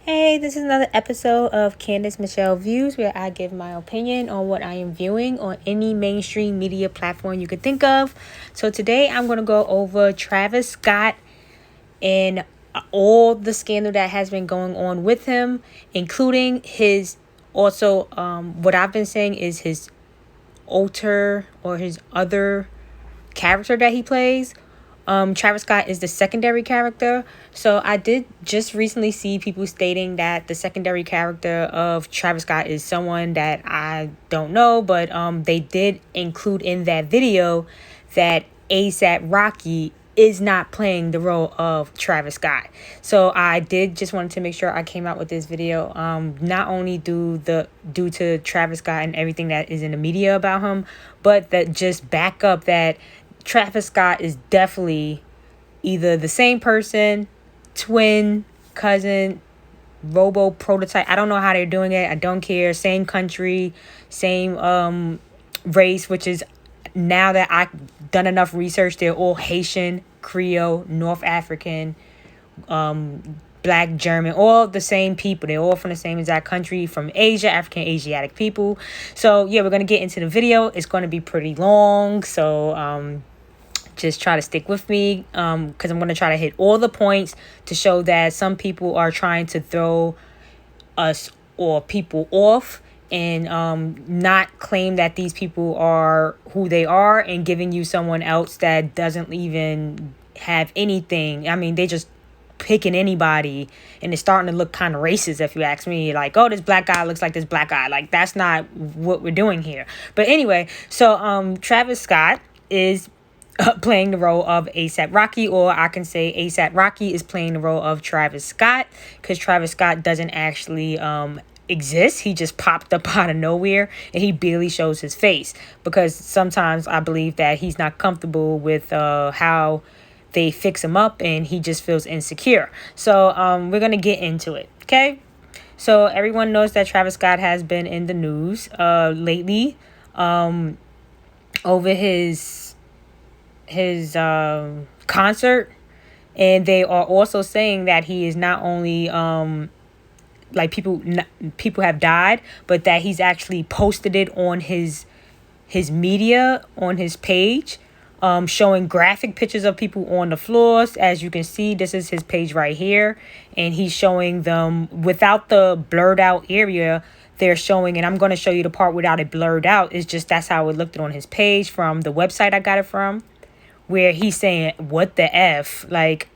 Hey, this is another episode of Candace Michelle Views, where I give my opinion on what I am viewing on any mainstream media platform you could think of. So today I'm going to go over Travis Scott and all the scandal that has been going on with him, including his also what I've been saying is his alter or his other character that he plays. Travis Scott is the secondary character. So I did just recently see people stating that the secondary character of Travis Scott is someone that I don't know, but they did include in that video that ASAP Rocky is not playing the role of Travis Scott. So I did just wanted to make sure I came out with this video, not only due to Travis Scott and everything that is in the media about him, but that just back up that Travis Scott is definitely either the same person, twin, cousin, robo prototype. I don't know how they're doing it. I don't care. Same country, same race, which is, now that I've done enough research, they're all Haitian, Creole, North African, Black, German, all the same people. They're all from the same exact country, from Asia, African, Asiatic people. So yeah, we're going to get into the video. It's going to be pretty long. So just try to stick with me, because I'm going to try to hit all the points to show that some people are trying to throw us or people off and not claim that these people are who they are, and giving you someone else that doesn't even have anything. I mean, they just picking anybody, and it's starting to look kind of racist if you ask me. Like, oh, this black guy looks like this black guy. Like, that's not what we're doing here. But anyway, so Travis Scott is playing the role of ASAP Rocky, or I can say ASAP Rocky is playing the role of Travis Scott, because Travis Scott doesn't actually exist. He just popped up out of nowhere, and he barely shows his face, because sometimes I believe that he's not comfortable with how they fix him up, and he just feels insecure. So we're gonna get into it. Okay, so everyone knows that Travis Scott has been in the news lately over his concert, and they are also saying that he is not only like people have died, but that he's actually posted it on his media, on his page, showing graphic pictures of people on the floors. As you can see, this is his page right here, and he's showing them without the blurred out area. They're showing, and I'm going to show you the part without it blurred out. It's just, that's how it looked on his page from the website I got it from, where he's saying, what the F? Like,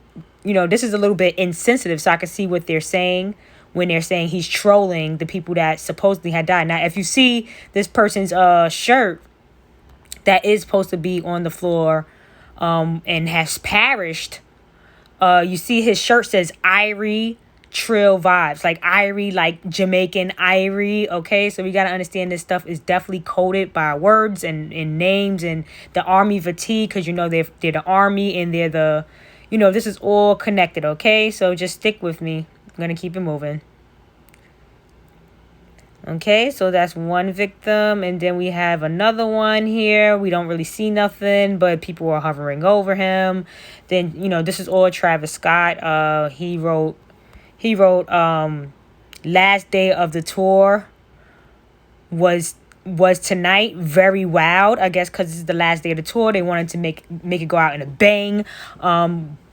this is a little bit insensitive, so I can see what they're saying when they're saying he's trolling the people that supposedly had died. Now, if you see this person's shirt that is supposed to be on the floor and has perished, you see his shirt says Irie Trill Vibes, like Irie, like Jamaican Irie. Okay, so we got to understand this stuff is definitely coded by words and names, and the army fatigue, because they're the army, and they're the, this is all connected. Okay, so just stick with me. I'm gonna keep it moving. Okay, so that's one victim, and then we have another one here. We don't really see nothing, but people are hovering over him. Then, this is all Travis Scott. He wrote last day of the tour was tonight. Very wild, I guess, because this is the last day of the tour. They wanted to make it go out in a bang,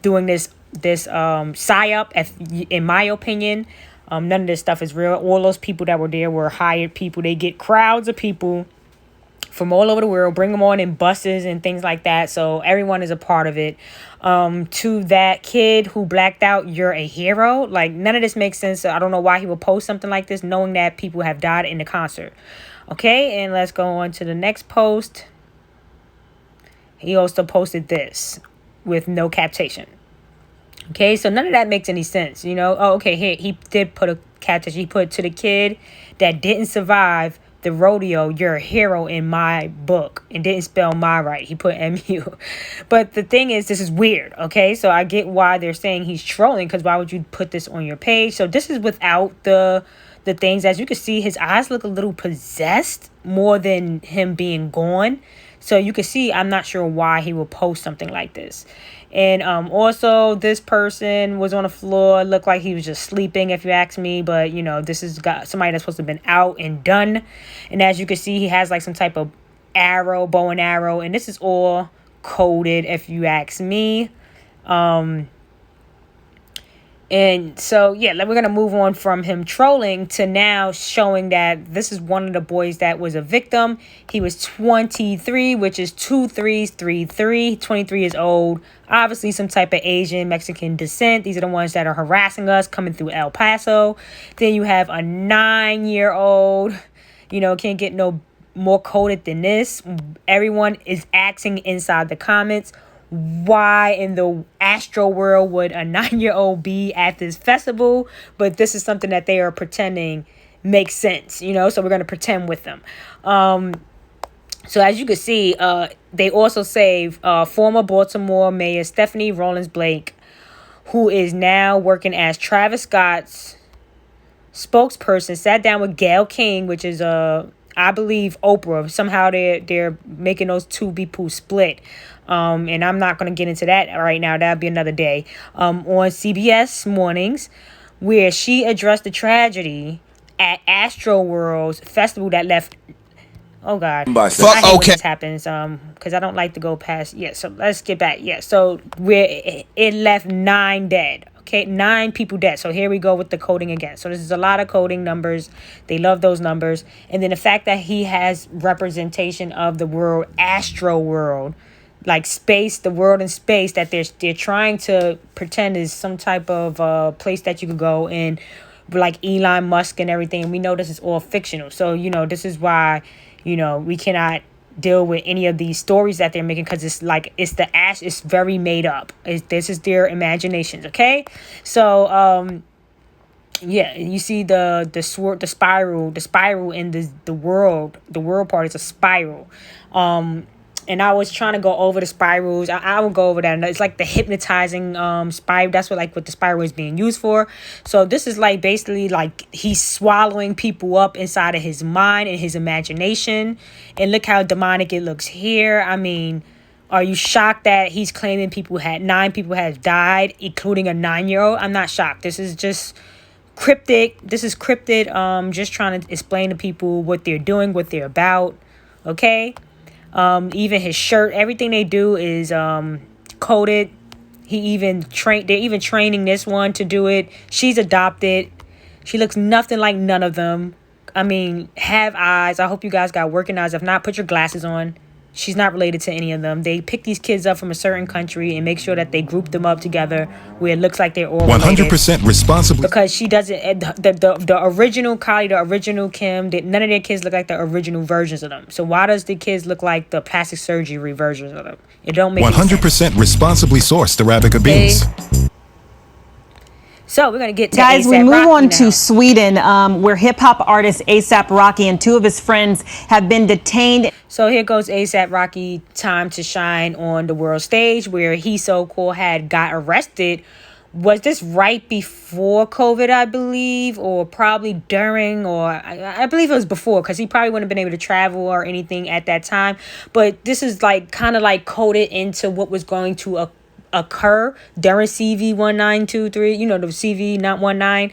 doing this psyop, in my opinion. None of this stuff is real. All those people that were there were hired people. They get crowds of people from all over the world, bring them on in buses and things like that. So everyone is a part of it. To that kid who blacked out, you're a hero. Like, none of this makes sense. So I don't know why he would post something like this, knowing that people have died in the concert. Okay, and let's go on to the next post. He also posted this with no captation. Okay, so none of that makes any sense, Oh, okay, here, he did put a caption. He put, to the kid that didn't survive the rodeo, you're a hero in my book, and didn't spell my right. He put MU. But the thing is, this is weird, okay? So I get why they're saying he's trolling, because why would you put this on your page? So this is without the things. As you can see, his eyes look a little possessed more than him being gone. So you can see, I'm not sure why he would post something like this. And also this person was on the floor, looked like he was just sleeping, if you ask me. But you know, this is got somebody that's supposed to have been out and done. And as you can see, he has like some type of arrow, bow and arrow, and this is all coded, if you ask me. And so, yeah, we're going to move on from him trolling to now showing that this is one of the boys that was a victim. He was 23, which is 2 3s, 3 3. 23 years old. Obviously, some type of Asian, Mexican descent. These are the ones that are harassing us coming through El Paso. Then you have a 9-year-old. You know, can't get no more coded than this. Everyone is asking inside the comments, why in the Astroworld would a 9-year-old be at this festival? But this is something that they are pretending makes sense, you know, so we're going to pretend with them. So as you can see, they also save former Baltimore Mayor Stephanie Rawlins Blake, who is now working as Travis Scott's spokesperson, sat down with Gayle King, which is I believe Oprah. Somehow they're making those two people split. And I'm not going to get into that right now. That'll be another day. On CBS Mornings, where she addressed the tragedy at Astroworld's festival that left. Oh God! I hate when this happens. Because I don't like to go past. Yeah. So let's get back. Yeah. So where it left 9 dead. Okay, 9 people dead. So here we go with the coding again. So this is a lot of coding numbers. They love those numbers. And then the fact that he has representation of the world, Astroworld, like space, the world in space, that they're trying to pretend is some type of place that you could go in, like Elon Musk and everything. We know this is all fictional. So, you know, this is why, you know, we cannot deal with any of these stories that they're making, because it's like it's very made up. This is their imaginations. Okay, so yeah, you see the spiral in the world part is a spiral. And I was trying to go over the spirals. I will go over that. And it's like the hypnotizing spiral. That's what the spiral is being used for. So this is like basically like he's swallowing people up inside of his mind and his imagination. And look how demonic it looks here. I mean, are you shocked that he's claiming 9 people have died, including a 9-year-old? I'm not shocked. This is just cryptic. Just trying to explain to people what they're doing, what they're about. Okay. Even his shirt, everything they do is coded. They're even training this one to do it. She's adopted. She looks nothing like none of them. I mean, have eyes. I hope you guys got working eyes. If not, put your glasses on. She's not related to any of them. They pick these kids up from a certain country and make sure that they group them up together where it looks like they're all 100% responsible. Because she doesn't. The original Kylie, the original Kim, none of their kids look like the original versions of them. So why does the kids look like the plastic surgery versions of them? It don't make 100% responsibly sourced Arabica beans. So we're going to get to guys, A$AP we move Rocky on now. to Sweden, where hip-hop artist A$AP Rocky and 2 of his friends have been detained. So here goes A$AP Rocky, time to shine on the world stage, where he so-called got arrested. Was this right before COVID, I believe, or probably during, or I believe it was before, because he probably wouldn't have been able to travel or anything at that time. But this is like kind of like coded into what was going to occur during CV 1923, you know, the CV not 19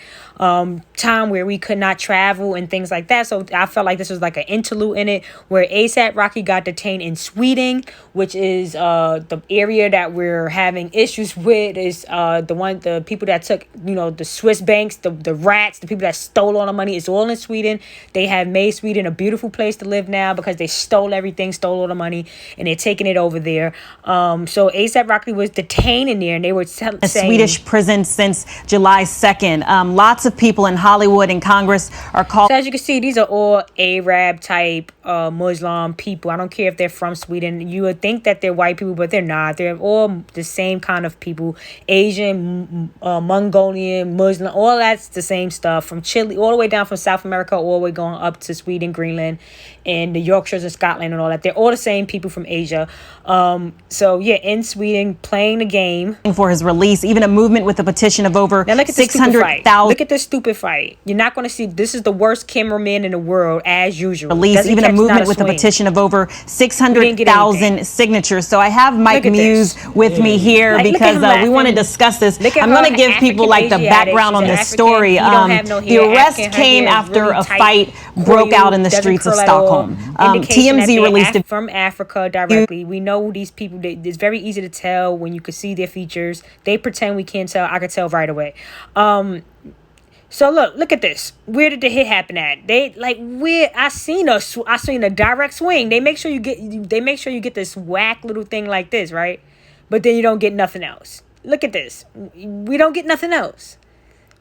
time where we could not travel and things like that. So I felt like this was like an interlude in it, where A$AP Rocky got detained in Sweden, which is the area that we're having issues with. Is the people that took, you know, the Swiss banks, the rats, the people that stole all the money. It's all in Sweden. They have made Sweden a beautiful place to live now because they stole everything, stole all the money, and they're taking it over there. So A$AP Rocky was detained in there, and they were saying Swedish prison since July 2nd. Lots of people in Hollywood and Congress are called. So as you can see, these are all Arab type Muslim people. I don't care if they're from Sweden. You would think that they're white people, but they're not. They're all the same kind of people. Asian, Mongolian, Muslim, all that's the same stuff. From Chile, all the way down from South America, all the way going up to Sweden, Greenland, and the Yorkshires and Scotland and all that. They're all the same people from Asia. So yeah, in Sweden, playing the game. For his release, even a movement with a petition of over 600,000. Look at this stupid fight. You're not going to see, this is the worst cameraman in the world, as usual. Release, even a movement with a petition of over 600,000 signatures. So I have Mike Muse with me here because we want to discuss this. I'm going to give people like the background on this story. The arrest came after a fight broke out in the streets of Stockholm. TMZ released it from Africa directly. We know these people. It's very easy to tell when you can see their features. They pretend we can't tell. I could tell right away. So look at this. Where did the hit happen at? I seen a direct swing. They make sure you get this whack little thing like this, right? But then you don't get nothing else. Look at this. We don't get nothing else.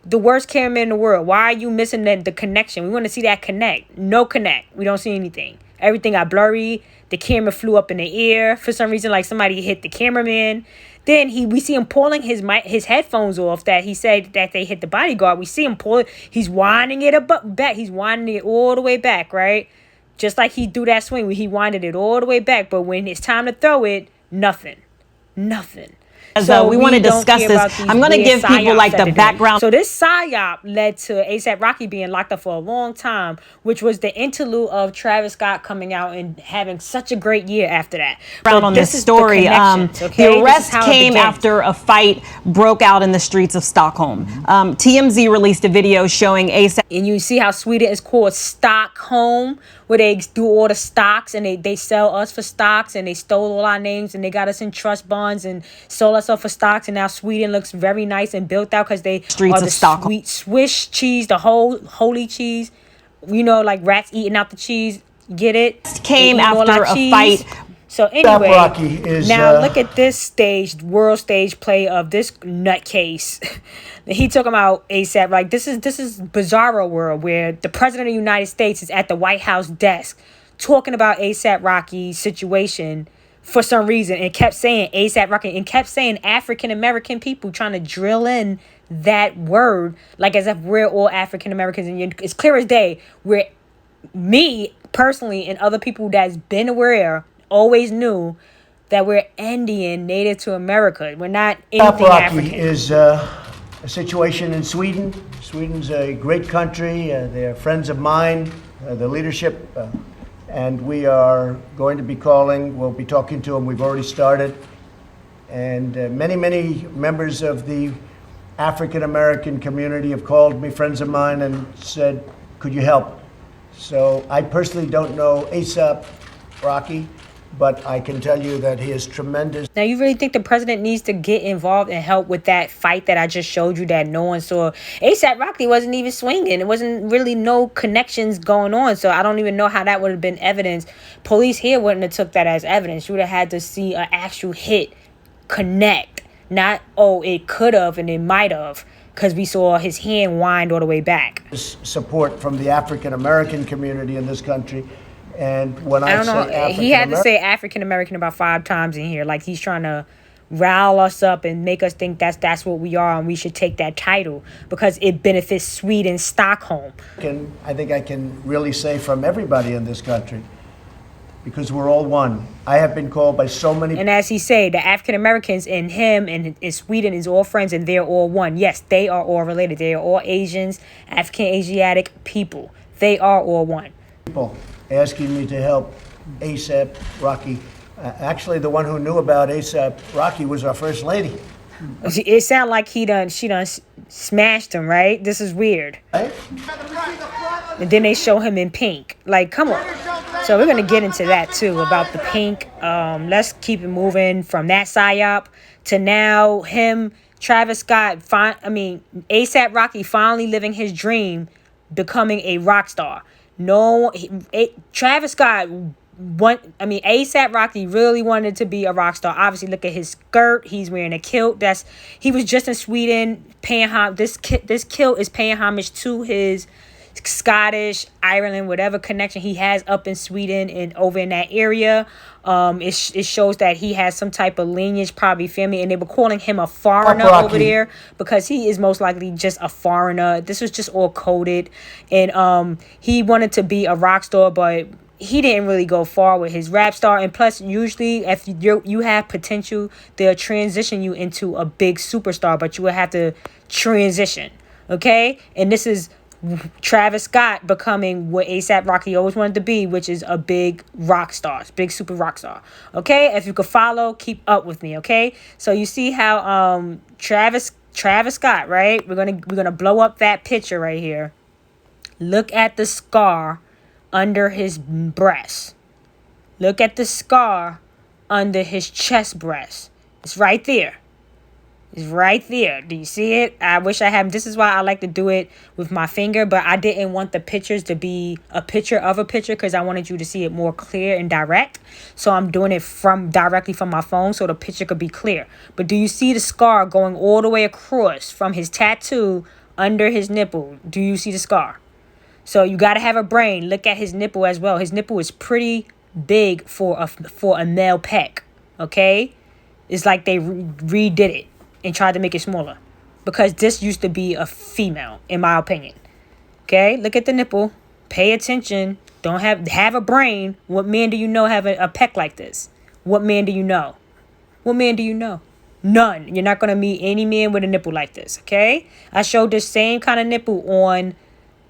The worst cameraman in the world. Why are you missing the connection? We want to see that connect. No connect. We don't see anything. Everything got blurry. The camera flew up in the air for some reason, like somebody hit the cameraman. Then we see him pulling his headphones off that he said that they hit the bodyguard. We see him pull it. He's winding it back. He's winding it all the way back, right? Just like he do that swing where he winded it all the way back. But when it's time to throw it, nothing. So we want to discuss this. I'm going to give people like the background. So this psyop led to ASAP Rocky being locked up for a long time, which was the interlude of Travis Scott coming out and having such a great year after that. On this story, the arrest came after a fight broke out in the streets of Stockholm. TMZ released a video showing ASAP. And you see how Sweden is called Stockholm, where they do all the stocks and they sell us for stocks, and they stole all our names and they got us in trust bonds and sold us off for stocks. And now Sweden looks very nice and built out because they streets are the of Stockholm. Sweet Swiss cheese, the whole holy cheese. You know, like rats eating out the cheese. Get it? Came after a fight. So anyway, now look at this world stage play of this nutcase. He talking about ASAP. Like this is bizarro world where the president of the United States is at the White House desk talking about ASAP Rocky's situation for some reason, and kept saying ASAP Rocky and kept saying African American people, trying to drill in that word like as if we're all African Americans. And it's clear as day where me personally and other people that's been aware always knew that we're Indian, native to America. We're not anything African. Is a situation in Sweden. Sweden's a great country. They're friends of mine, the leadership, and we are going to be calling. We'll be talking to them. We've already started. And many members of the African American community have called me, friends of mine, and said, could you help? So I personally don't know ASAP Rocky, but I can tell you that he is tremendous. Now, you really think the president needs to get involved and help with that fight that I just showed you that no one saw? ASAP Rocky wasn't even swinging. It wasn't really no connections going on. So I don't even know how that would have been evidence. Police here wouldn't have took that as evidence. You would have had to see an actual hit connect. Not, oh, it could have and it might have, because we saw his hand wind all the way back. Support from the African American community in this country. And when I don't know, he had to say African American about 5 times in here, like he's trying to rile us up and make us think that's what we are, and we should take that title because it benefits Sweden, Stockholm. I think I can really say from everybody in this country, because we're all one. I have been called by so many. And as he said, the African Americans and him and Sweden is all friends, and they're all one. Yes, they are all related. They are all Asians, African, Asiatic people. They are all one. People asking me to help ASAP Rocky. Actually, the one who knew about ASAP Rocky was our first lady. It sounded like she done smashed him, right? This is weird. Right? And then they show him in pink. Like, come on. So we're going to get into that, too, about the pink. Let's keep it moving from that psyop to now him, Travis Scott, ASAP Rocky finally living his dream, becoming a rock star. Travis Scott ASAP Rocky really wanted to be a rock star. Obviously, look at his skirt. He's wearing a kilt. He was just in Sweden paying homage. This kilt is paying homage to his Scottish, Ireland, whatever connection he has up in Sweden and over in that area. It shows that he has some type of lineage, probably family, and they were calling him a foreigner over there because he is most likely just a foreigner. This was just all coded, and he wanted to be a rock star, but he didn't really go far with his rap star. And plus, usually if you have potential, they'll transition you into a big superstar, but you will have to transition, okay? And this is Travis Scott becoming what A$AP Rocky always wanted to be, which is a big rock star, big super rock star. Okay, if you could follow, keep up with me. Okay, so you see how Travis Scott, right? We're gonna blow up that picture right here. Look at the scar under his breast. Look at the scar under his chest breast. It's right there. It's right there. Do you see it? I wish I had. This is why I like to do it with my finger, but I didn't want the pictures to be a picture of a picture because I wanted you to see it more clear and direct. So I'm doing it directly from my phone so the picture could be clear. But do you see the scar going all the way across from his tattoo under his nipple? Do you see the scar? So you got to have a brain. Look at his nipple as well. His nipple is pretty big for a male pec. Okay? It's like they redid it and tried to make it smaller, because this used to be a female, in my opinion. Okay, look at the nipple. Pay attention. Don't have a brain. What man do you know have a pec like this? What man do you know? What man do you know? None. You're not gonna meet any man with a nipple like this. Okay, I showed the same kind of nipple on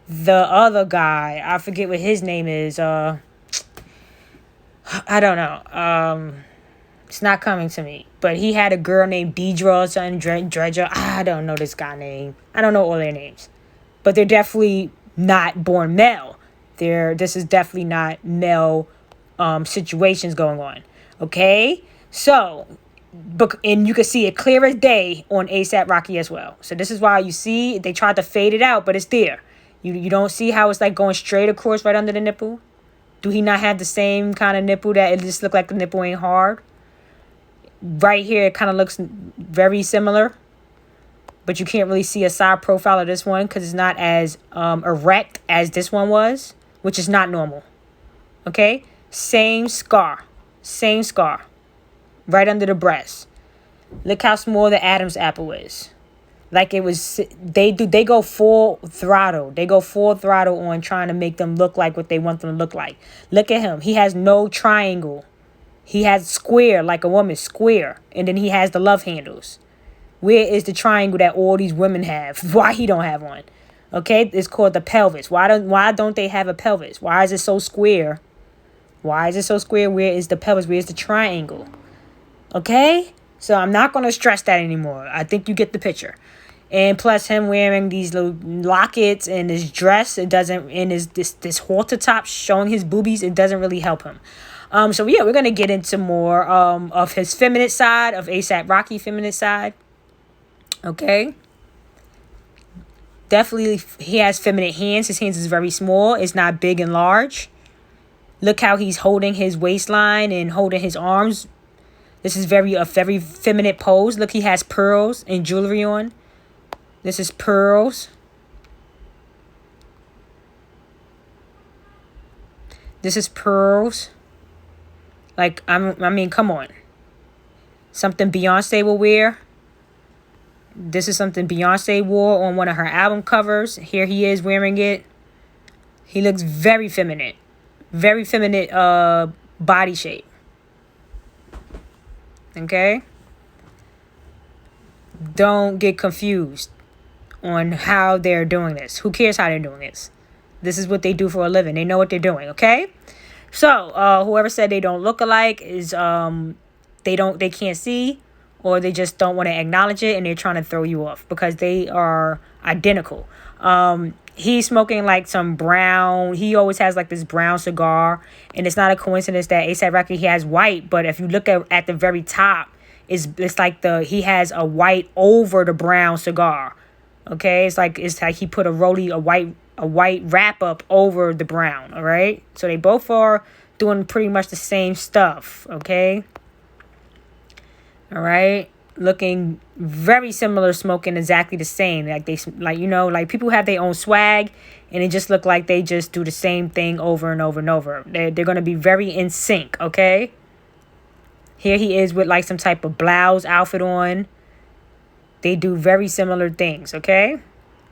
the other guy. I forget what his name is. I don't know. It's not coming to me. But he had a girl named Deidre or something, Dredger. I don't know this guy's name. I don't know all their names. But they're definitely not born male. This is definitely not male situations going on. Okay? So, and you can see it clear as day on A$AP Rocky as well. So this is why you see, they tried to fade it out, but it's there. You don't see how it's like going straight across right under the nipple? Do he not have the same kind of nipple that it just look like the nipple ain't hard? Right here, it kind of looks very similar, but you can't really see a side profile of this one because it's not as erect as this one was, which is not normal. Okay, same scar, right under the breast. Look how small the Adam's apple is. Like it was, they go full throttle. They go full throttle on trying to make them look like what they want them to look like. Look at him. He has no triangle. He has square, like a woman, square. And then he has the love handles. Where is the triangle that all these women have? Why he don't have one? Okay, it's called the pelvis. Why don't they have a pelvis? Why is it so square? Why is it so square? Where is the pelvis? Where is the triangle? Okay, so I'm not going to stress that anymore. I think you get the picture. And plus him wearing these little lockets and this dress, it doesn't, and this halter top showing his boobies, it doesn't really help him. So yeah, we're gonna get into more of his feminine side, of A$AP Rocky feminine side. Okay. Definitely, he has feminine hands. His hands is very small. It's not big and large. Look how he's holding his waistline and holding his arms. This is a very feminine pose. Look, he has pearls and jewelry on. This is pearls. This is pearls. Like, I mean, come on. Something Beyonce will wear. This is something Beyonce wore on one of her album covers. Here he is wearing it. He looks very feminine. Very feminine body shape. Okay? Don't get confused on how they're doing this. Who cares how they're doing this? This is what they do for a living. They know what they're doing, okay? So, whoever said they don't look alike is they can't see, or they just don't want to acknowledge it, and they're trying to throw you off because they are identical. He's smoking like some brown. He always has like this brown cigar, and it's not a coincidence that A$AP Rocky, he has white. But if you look at the very top, it's like he has a white over the brown cigar. Okay, it's like he put a white wrap up over the brown. All right, so they both are doing pretty much the same stuff. Okay, all right, looking very similar, smoking exactly the same. Like people have their own swag, and it just look like they just do the same thing over and over and over. They're gonna be very in sync. Okay, here he is with like some type of blouse outfit on. They do very similar things, okay?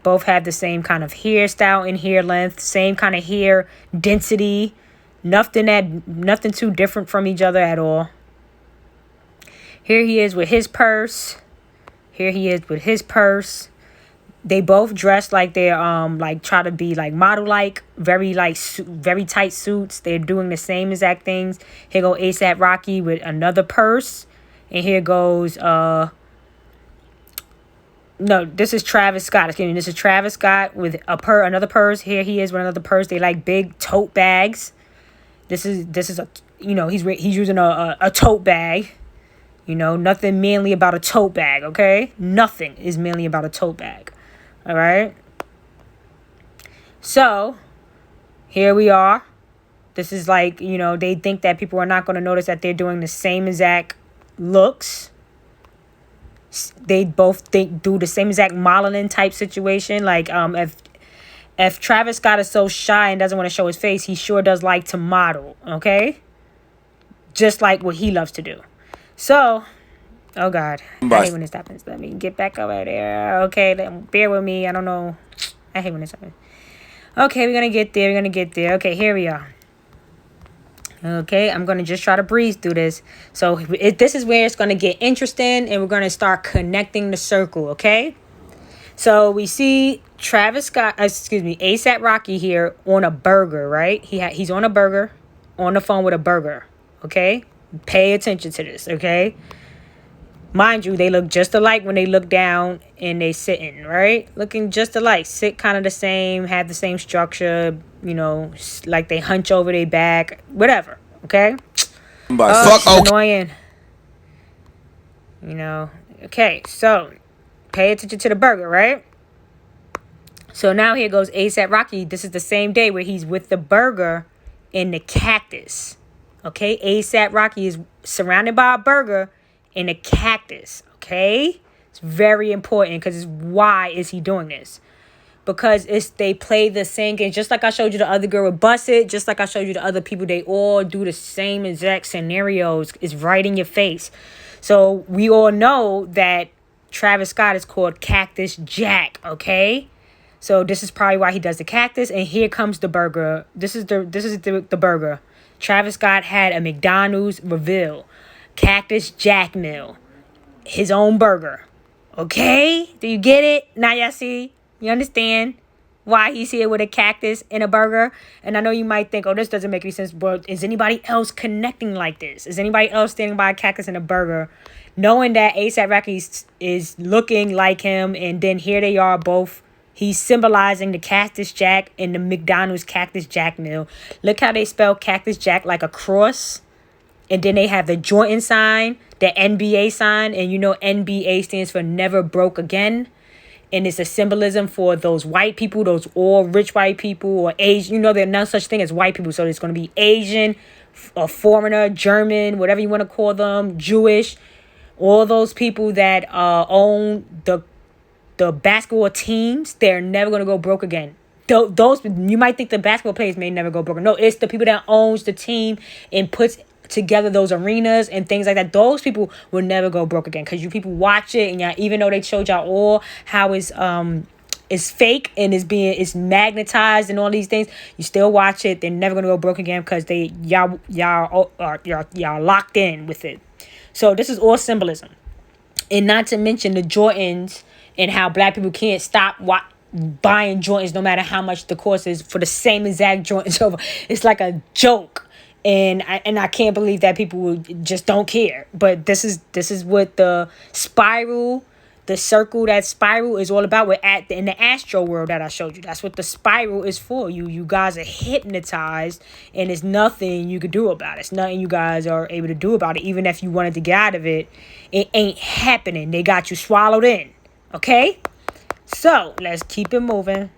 Both have the same kind of hairstyle and hair length, same kind of hair density. Nothing too different from each other at all. Here he is with his purse. Here he is with his purse. They both dress like they're like try to be like model like, very like very tight suits. They're doing the same exact things. Here go ASAP Rocky with another purse, and here goes no, this is Travis Scott. Excuse me, this is Travis Scott with another purse. Here he is with another purse. They like big tote bags. This is a, you know, he's using a tote bag. You know, nothing manly about a tote bag, okay? Nothing is manly about a tote bag. All right. So here we are. This is like, you know, they think that people are not going to notice that they're doing the same exact looks. They both do the same exact modeling type situation. Like if Travis Scott is so shy and doesn't want to show his face, he sure does like to model. Okay. Just like what he loves to do. So, oh God, I hate when this happens. Let me get back over there. Okay, bear with me. I don't know. I hate when this happens. Okay, we're going to get there. We're going to get there. Okay, here we are. Okay, I'm going to just try to breeze through this. So this is where it's going to get interesting, and we're going to start connecting the circle, okay? So we see ASAP Rocky here on a burger, right? He's on a burger, on the phone with a burger, okay? Pay attention to this, okay? Mind you, they look just alike when they look down and they sitting, right? Looking just alike. Sit kind of the same, have the same structure, you know, like they hunch over their back, whatever, okay? Annoying. You know, okay, so pay attention to the burger, right? So now here goes ASAP Rocky. This is the same day where he's with the burger in the cactus. Okay, ASAP Rocky is surrounded by a burger in a cactus. Okay, it's very important because why is he doing this? Because they play the same game. Just like I showed you the other girl with Bust It, just like I showed you the other people, they all do the same exact scenarios. It's right in your face. So we all know that Travis Scott is called Cactus Jack. Okay. So this is probably why he does the cactus. And here comes the burger. This is the burger. Travis Scott had a McDonald's reveal. Cactus Jack meal. His own burger. Okay? Do you get it? Now y'all see? You understand why he's here with a cactus and a burger? And I know you might think, oh, this doesn't make any sense. But is anybody else connecting like this? Is anybody else standing by a cactus and a burger? Knowing that ASAP Rocky is looking like him. And then here they are both. He's symbolizing the Cactus Jack and the McDonald's Cactus Jack meal. Look how they spell Cactus Jack like a cross. And then they have the Jordan sign, the NBA sign. And you know NBA stands for Never Broke Again. And it's a symbolism for those white people, those all rich white people or Asian. You know, there's no such thing as white people. So it's going to be Asian, a foreigner, German, whatever you want to call them, Jewish. All those people that own the basketball teams, they're never going to go broke again. Those, you might think the basketball players may never go broke. No, it's the people that owns the team and puts together those arenas and things like that. Those people will never go broke again, because you people watch it and y'all, even though they showed y'all all how it's fake and it's magnetized and all these things, you still watch it. They're never going to go broke again because y'all locked in with it. So this is all symbolism. And not to mention the Jordans and how black people can't stop buying Jordans no matter how much the cost is for the same exact Jordans over. It's like a joke. And I can't believe that people just don't care. But this is what the spiral, the circle, that spiral is all about. We're in the Astroworld that I showed you. That's what the spiral is for. You guys are hypnotized, and there's nothing you could do about it. It's nothing you guys are able to do about it. Even if you wanted to get out of it, it ain't happening. They got you swallowed in. Okay? So, let's keep it moving.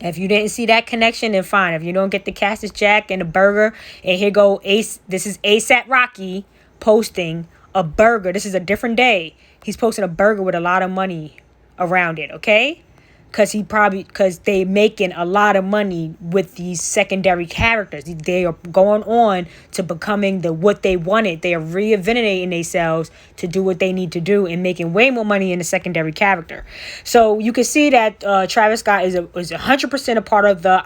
If you didn't see that connection, then fine. If you don't get the Cactus Jack and the burger, and here go this is ASAP Rocky posting a burger. This is a different day. He's posting a burger with a lot of money around it, okay? Because they making a lot of money with these secondary characters. They are going on to becoming what they wanted. They are reinventing themselves to do what they need to do and making way more money in the secondary character. So you can see that Travis Scott is 100% a part of the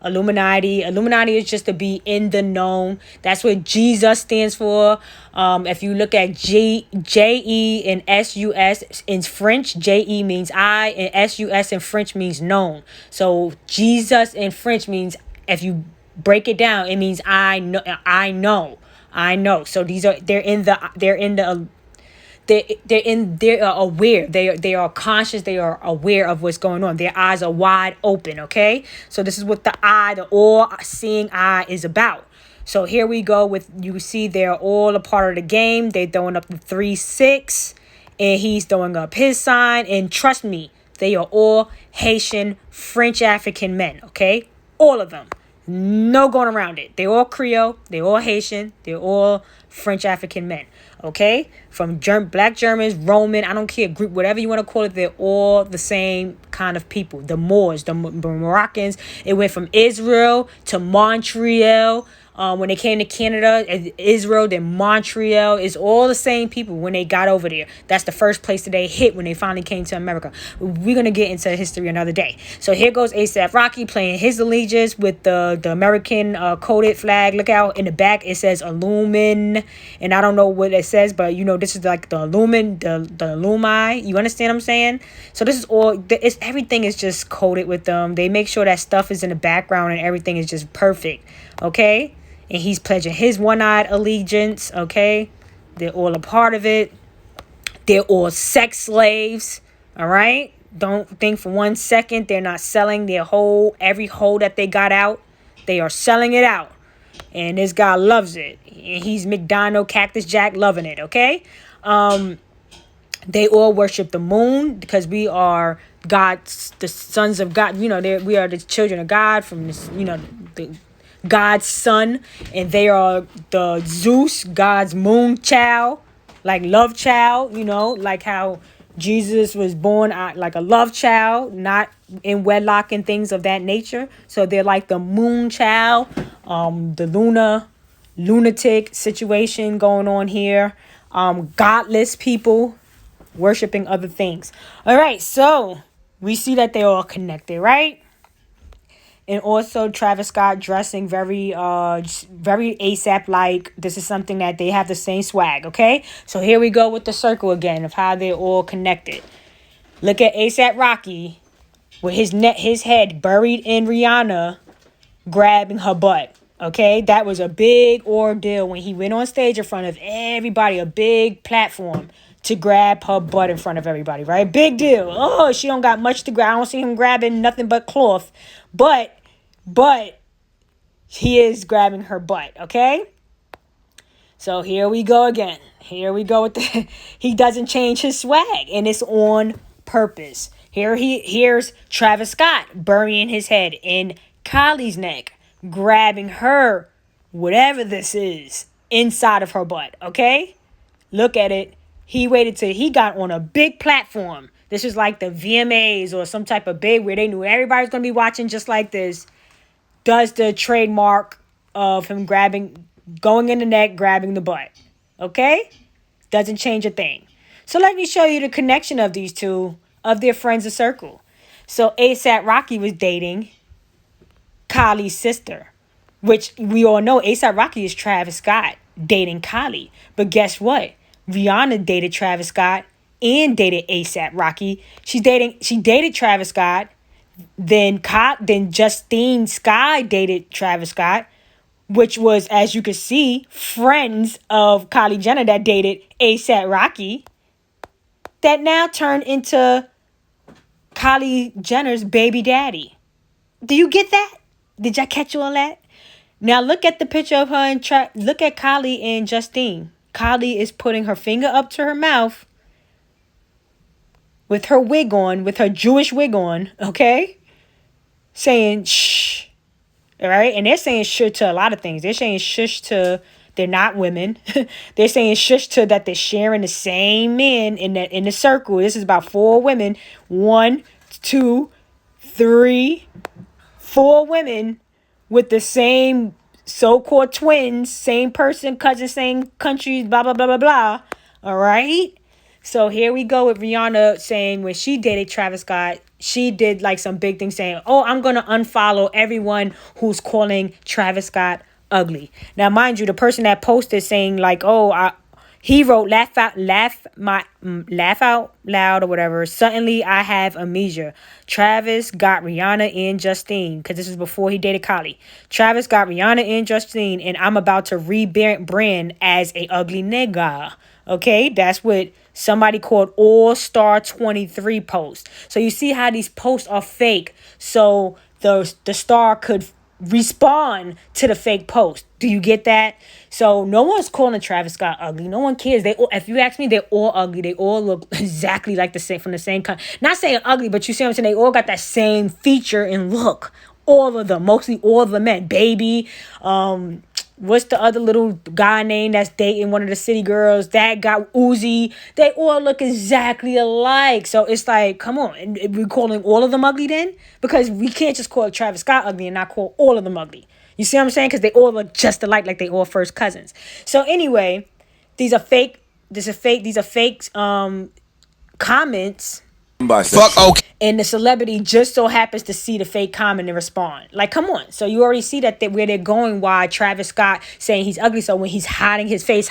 Illuminati. Illuminati is just to be in the known. That's what Jesus stands for. If you look at J-E and S-U-S in French, J-E means I, and S-U-S in French means known. So Jesus in French means, if you break it down, it means I know, I know, I know. So they're aware, they are conscious, they are aware of what's going on. Their eyes are wide open. Okay, so this is what the all-seeing eye is about. So here we go with, you see they're all a part of the game. They're throwing up the 3-6, and he's throwing up his sign. And trust me, they are all Haitian, French African men. Okay, all of them. No going around it. They're all Creole. They're all Haitian. They're all French African men. Okay? From Black Germans, Roman, I don't care, group, whatever you want to call it, they're all the same kind of people. The Moors, the Moroccans. It went from Israel to Montreal. When they came to Canada, Israel, then Montreal, is all the same people when they got over there. That's the first place that they hit when they finally came to America. We're going to get into history another day. So here goes A$AP Rocky playing his allegiance with the American coded flag. Look out in the back, it says Illumin, and I don't know what it says, but you know, this is like the Illumin, the Illumi. You understand what I'm saying? So this is all, everything is just coded with them. They make sure that stuff is in the background and everything is just perfect. Okay? And he's pledging his one-eyed allegiance, okay? They're all a part of it. They're all sex slaves, all right? Don't think for 1 second they're not selling their every hole that they got out. They are selling it out. And this guy loves it. And he's McDonald, Cactus Jack, loving it, okay? They all worship the moon because we are God's, the sons of God. You know, we are the children of God from this, you know, God's son, and they are the Zeus, God's moon child, like love child, you know, like how Jesus was born like a love child, not in wedlock and things of that nature. So they're like the moon child, the lunatic situation going on here, godless people worshiping other things. All right, so we see that they're all connected, right? And also Travis Scott dressing very A$AP like. This is something that they have the same swag, okay? So here we go with the circle again of how they're all connected. Look at A$AP Rocky with his head buried in Rihanna grabbing her butt, okay? That was a big ordeal when he went on stage in front of everybody, a big platform to grab her butt in front of everybody, right? Big deal. Oh, she don't got much to grab. I don't see him grabbing nothing but cloth. But he is grabbing her butt, okay? So here we go again. Here we go with he doesn't change his swag, and it's on purpose. Here's Travis Scott burying his head in Kylie's neck, grabbing her, whatever this is, inside of her butt, okay? Look at it. He waited till he got on a big platform. This was like the VMAs or some type of big where they knew everybody's going to be watching just like this. Does the trademark of him going in the neck, grabbing the butt. Okay? Doesn't change a thing. So let me show you the connection of these two, of their friends of circle. So A$AP Rocky was dating Kylie's sister, which we all know A$AP Rocky is Travis Scott dating Kylie. But guess what? Rihanna dated Travis Scott and dated A$AP Rocky. She dated Travis Scott. Then Justine Skye dated Travis Scott, which was, as you can see, friends of Kylie Jenner that dated A$AP Rocky. That now turned into Kylie Jenner's baby daddy. Do you get that? Did y'all catch all that? Now look at the picture of her and look at Kylie and Justine. Kylie is putting her finger up to her mouth with her wig on, with her Jewish wig on, okay? Saying shh, all right? And they're saying shh to a lot of things. They're saying shush to, they're not women. They're saying shush to that they're sharing the same men in the circle. This is about 4 women. 1, 2, 3, 4 women with the same so-called twins, same person, cousin, same countries, blah, blah, blah, blah, blah. All right? So here we go with Rihanna saying when she dated Travis Scott, she did like some big thing saying, oh, I'm going to unfollow everyone who's calling Travis Scott ugly. Now, mind you, the person that posted saying like, oh, he wrote laugh out loud or whatever. Suddenly I have amnesia. Travis got Rihanna and Justine, because this is before he dated Kylie. Travis got Rihanna and Justine, and I'm about to rebrand as a ugly nigga. Okay, that's what somebody called All Star 23 post. So you see how these posts are fake. So the star could respond to the fake post. Do you get that? So no one's calling Travis Scott ugly. No one cares. If you ask me, they're all ugly. They all look exactly like the same, from the same kind. Not saying ugly, but you see what I'm saying? They all got that same feature and look. All of them, mostly all of the men. Baby, what's the other little guy name that's dating one of the city girls? That guy, Uzi. They all look exactly alike. So it's like, come on. And we're calling all of them ugly then? Because we can't just call Travis Scott ugly and not call all of them ugly. You see what I'm saying? Because they all look just alike, like they all first cousins. So anyway, these are fake. These are fake comments. Fuck okay. And the celebrity just so happens to see the fake comment and respond. Like, come on. So you already see that where they're going, why Travis Scott saying he's ugly. So when he's hiding his face,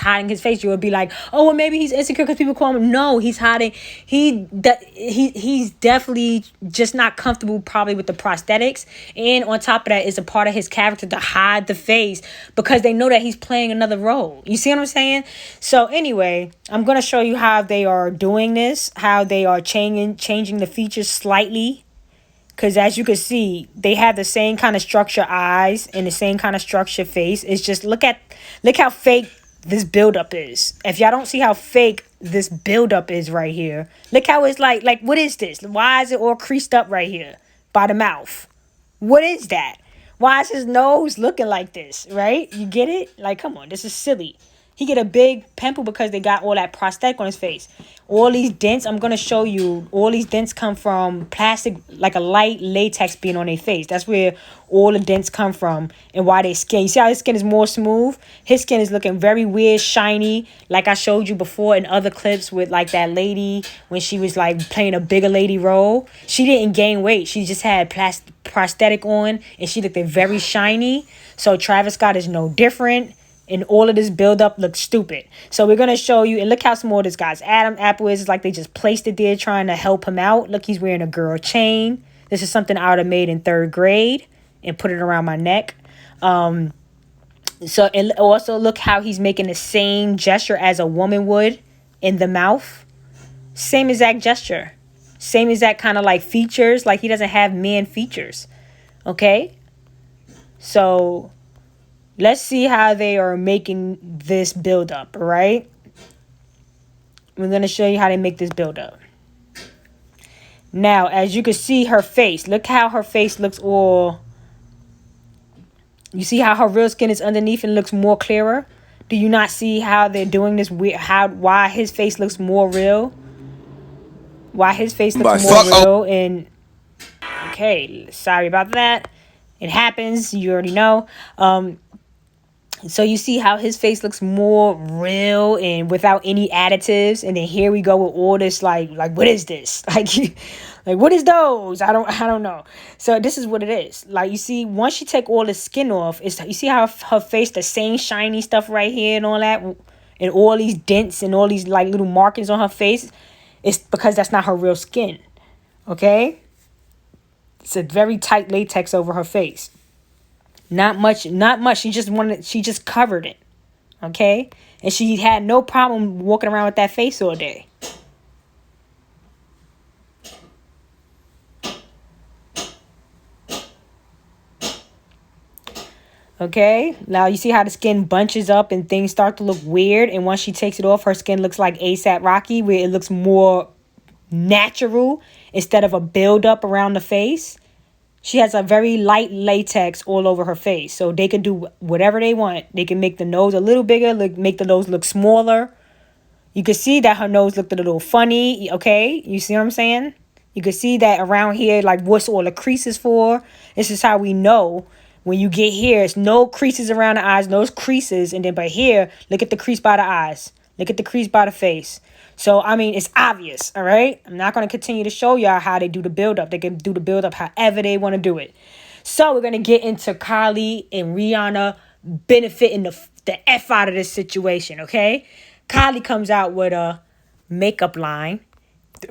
you would be like, oh, well, maybe he's insecure because people call him. No, he's hiding. He's definitely just not comfortable probably with the prosthetics. And on top of that, it's a part of his character to hide the face because they know that he's playing another role. You see what I'm saying? So anyway, I'm going to show you how they are doing this, how they are changing the features slightly, because as you can see, they have the same kind of structure eyes and the same kind of structure face. It's just look how fake this buildup is. If y'all don't see how fake this buildup is right here, look how it's like what is this? Why is it all creased up right here by the mouth? What is that? Why is his nose looking like this? Right? You get it? Like, come on, this is silly. He get a big pimple because they got all that prosthetic on his face. All these dents, I'm going to show you, all these dents come from plastic, like a light latex being on their face. That's where all the dents come from and why their skin. You see how his skin is more smooth? His skin is looking very weird, shiny, like I showed you before in other clips with like that lady when she was like playing a bigger lady role. She didn't gain weight. She just had prosthetic on and she looked very shiny. So Travis Scott is no different. And all of this buildup looks stupid. So we're going to show you. And look how small this guy's Adam apple is. It's like they just placed it there trying to help him out. Look, he's wearing a girl chain. This is something I would have made in 3rd grade and put it around my neck. And also look how he's making the same gesture as a woman would in the mouth. Same exact gesture. Same exact kind of like features. Like he doesn't have man features. Okay? So let's see how they are making this build up, right? We're going to show you how they make this build up. Now, as you can see her face, look how her face looks all... You see how her real skin is underneath and looks more clearer? Do you not see how they're doing this weird... Why his face looks more real? Why his face looks more real and... Okay, sorry about that. It happens. You already know. So you see how his face looks more real and without any additives. And then here we go with all this like what is this? Like what is those? I don't know. So this is what it is. Like you see, once you take all the skin off, you see how her face, the same shiny stuff right here and all that, and all these dents and all these like little markings on her face. It's because that's not her real skin. Okay? It's a very tight latex over her face. Not much. She just covered it. Okay? And she had no problem walking around with that face all day. Okay? Now you see how the skin bunches up and things start to look weird. And once she takes it off, her skin looks like ASAP Rocky, where it looks more natural instead of a buildup around the face. She has a very light latex all over her face. So they can do whatever they want. They can make the nose a little bigger, make the nose look smaller. You can see that her nose looked a little funny, okay? You see what I'm saying? You can see that around here, like what's all the creases for. This is how we know when you get here. It's no creases around the eyes, no creases. And then by here, look at the crease by the eyes. Look at the crease by the face. So, I mean, it's obvious, all right? I'm not going to continue to show y'all how they do the build-up. They can do the build-up however they want to do it. So, we're going to get into Kylie and Rihanna benefiting the F out of this situation, okay? Kylie comes out with a makeup line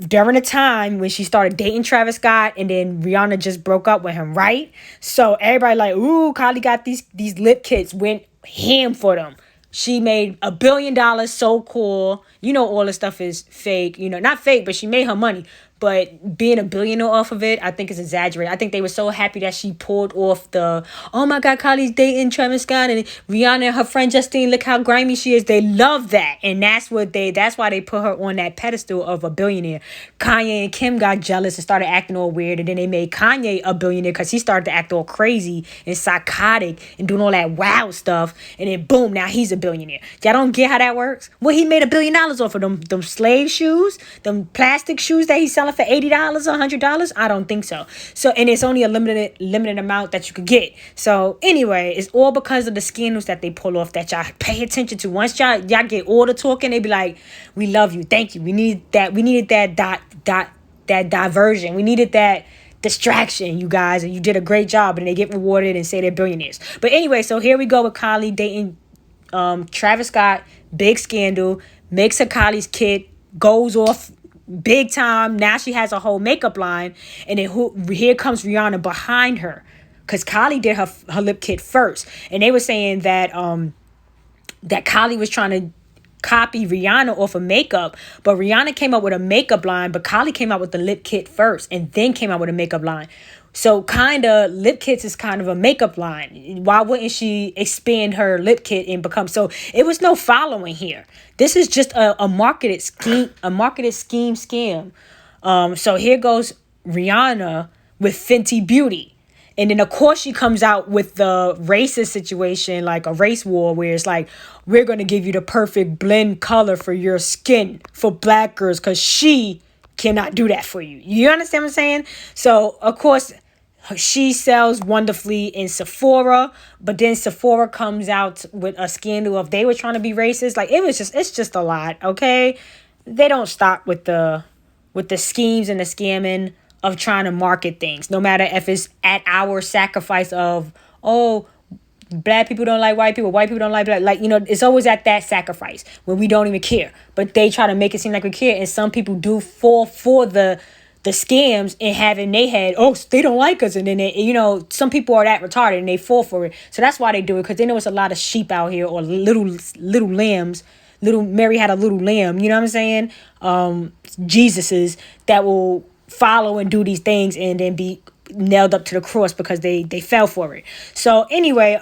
during the time when she started dating Travis Scott, and then Rihanna just broke up with him, right? So everybody like, ooh, Kylie got these lip kits, went ham for them. She made $1 billion, so cool. You know, all this stuff is fake. You know, not fake, but she made her money. But being a billionaire off of it, I think is exaggerated. I think they were so happy that she pulled off oh my God, Kylie's dating Travis Scott and Rihanna and her friend Justine, look how grimy she is. They love that. And that's why they put her on that pedestal of a billionaire. Kanye and Kim got jealous and started acting all weird. And then they made Kanye a billionaire because he started to act all crazy and psychotic and doing all that wild stuff. And then boom, now he's a billionaire. Y'all don't get how that works? Well, he made $1 billion off of them slave shoes, them plastic shoes that he's selling for $80 or $100. I don't think so. So, and it's only a limited amount that you could get. So anyway, it's all because of the scandals that they pull off that y'all pay attention to. Once y'all get all the talking, they be like, we love you, thank you, we needed that diversion, we needed that distraction, you guys, and you did a great job, and they get rewarded and say they're billionaires. But anyway, so here we go with Kylie dating Travis Scott, big scandal, makes her Kylie's kid, goes off big time. Now she has a whole makeup line, and then here comes Rihanna behind her, because Kylie did her lip kit first, and they were saying that that Kylie was trying to copy Rihanna off of makeup, but Rihanna came up with a makeup line, but Kylie came out with the lip kit first, and then came out with a makeup line. So lip kits is kind of a makeup line. Why wouldn't she expand her lip kit and become? So it was no following here. This is just a marketed scheme, scam. So here goes Rihanna with Fenty Beauty. And then, of course, she comes out with the racist situation, like a race war, where it's like, we're going to give you the perfect blend color for your skin for black girls, because she cannot do that for you. You understand what I'm saying? So, of course, she sells wonderfully in Sephora, but then Sephora comes out with a scandal of they were trying to be racist. Like, it's just a lot, okay? They don't stop with the schemes and the scamming of trying to market things, no matter if it's at our sacrifice of, oh, black people don't like white people don't like black. Like, you know, it's always at that sacrifice where we don't even care. But they try to make it seem like we care, and some people do fall for the scams and having they had, oh, they don't like us, and then they, you know, some people are that retarded and they fall for it. So that's why they do it, because they know it's a lot of sheep out here, or little lambs. Mary had a little lamb, you know what I'm saying? Jesuses that will follow and do these things and then be nailed up to the cross because they fell for it. So anyway,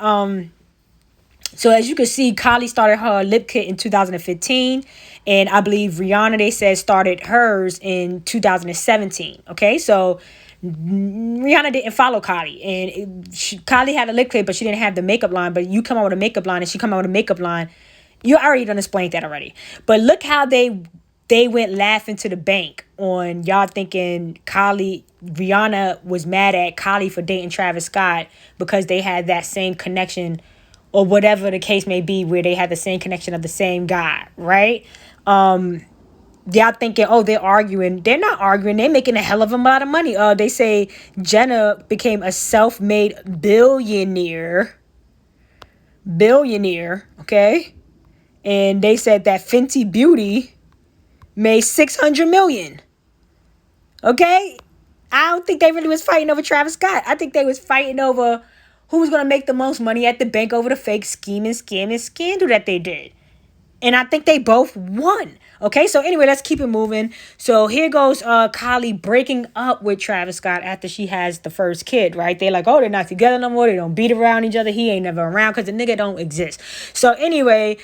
so as you can see, Kylie started her lip kit in 2015, and I believe Rihanna, they said, started hers in 2017. Okay, so Rihanna didn't follow Kylie, and Kylie had a lip kit, but she didn't have the makeup line. But you come out with a makeup line, and she come out with a makeup line. You already done explained that already. But look how they went laughing to the bank on y'all thinking Rihanna was mad at Kylie for dating Travis Scott because they had that same connection, or whatever the case may be, where they had the same connection of the same guy, right? Y'all thinking, oh, they're arguing. They're not arguing. They're making a hell of a lot of money. They say Jenna became a self-made billionaire, okay? And they said that Fenty Beauty made $600 million. Okay? I don't think they really was fighting over Travis Scott. I think they was fighting over who was going to make the most money at the bank over the fake scheming, scamming scandal that they did. And I think they both won. Okay, so anyway, let's keep it moving. So here goes Kylie breaking up with Travis Scott after she has the first kid, right? They're like, oh, they're not together no more. They don't beat around each other. He ain't never around because the nigga don't exist. So anyway,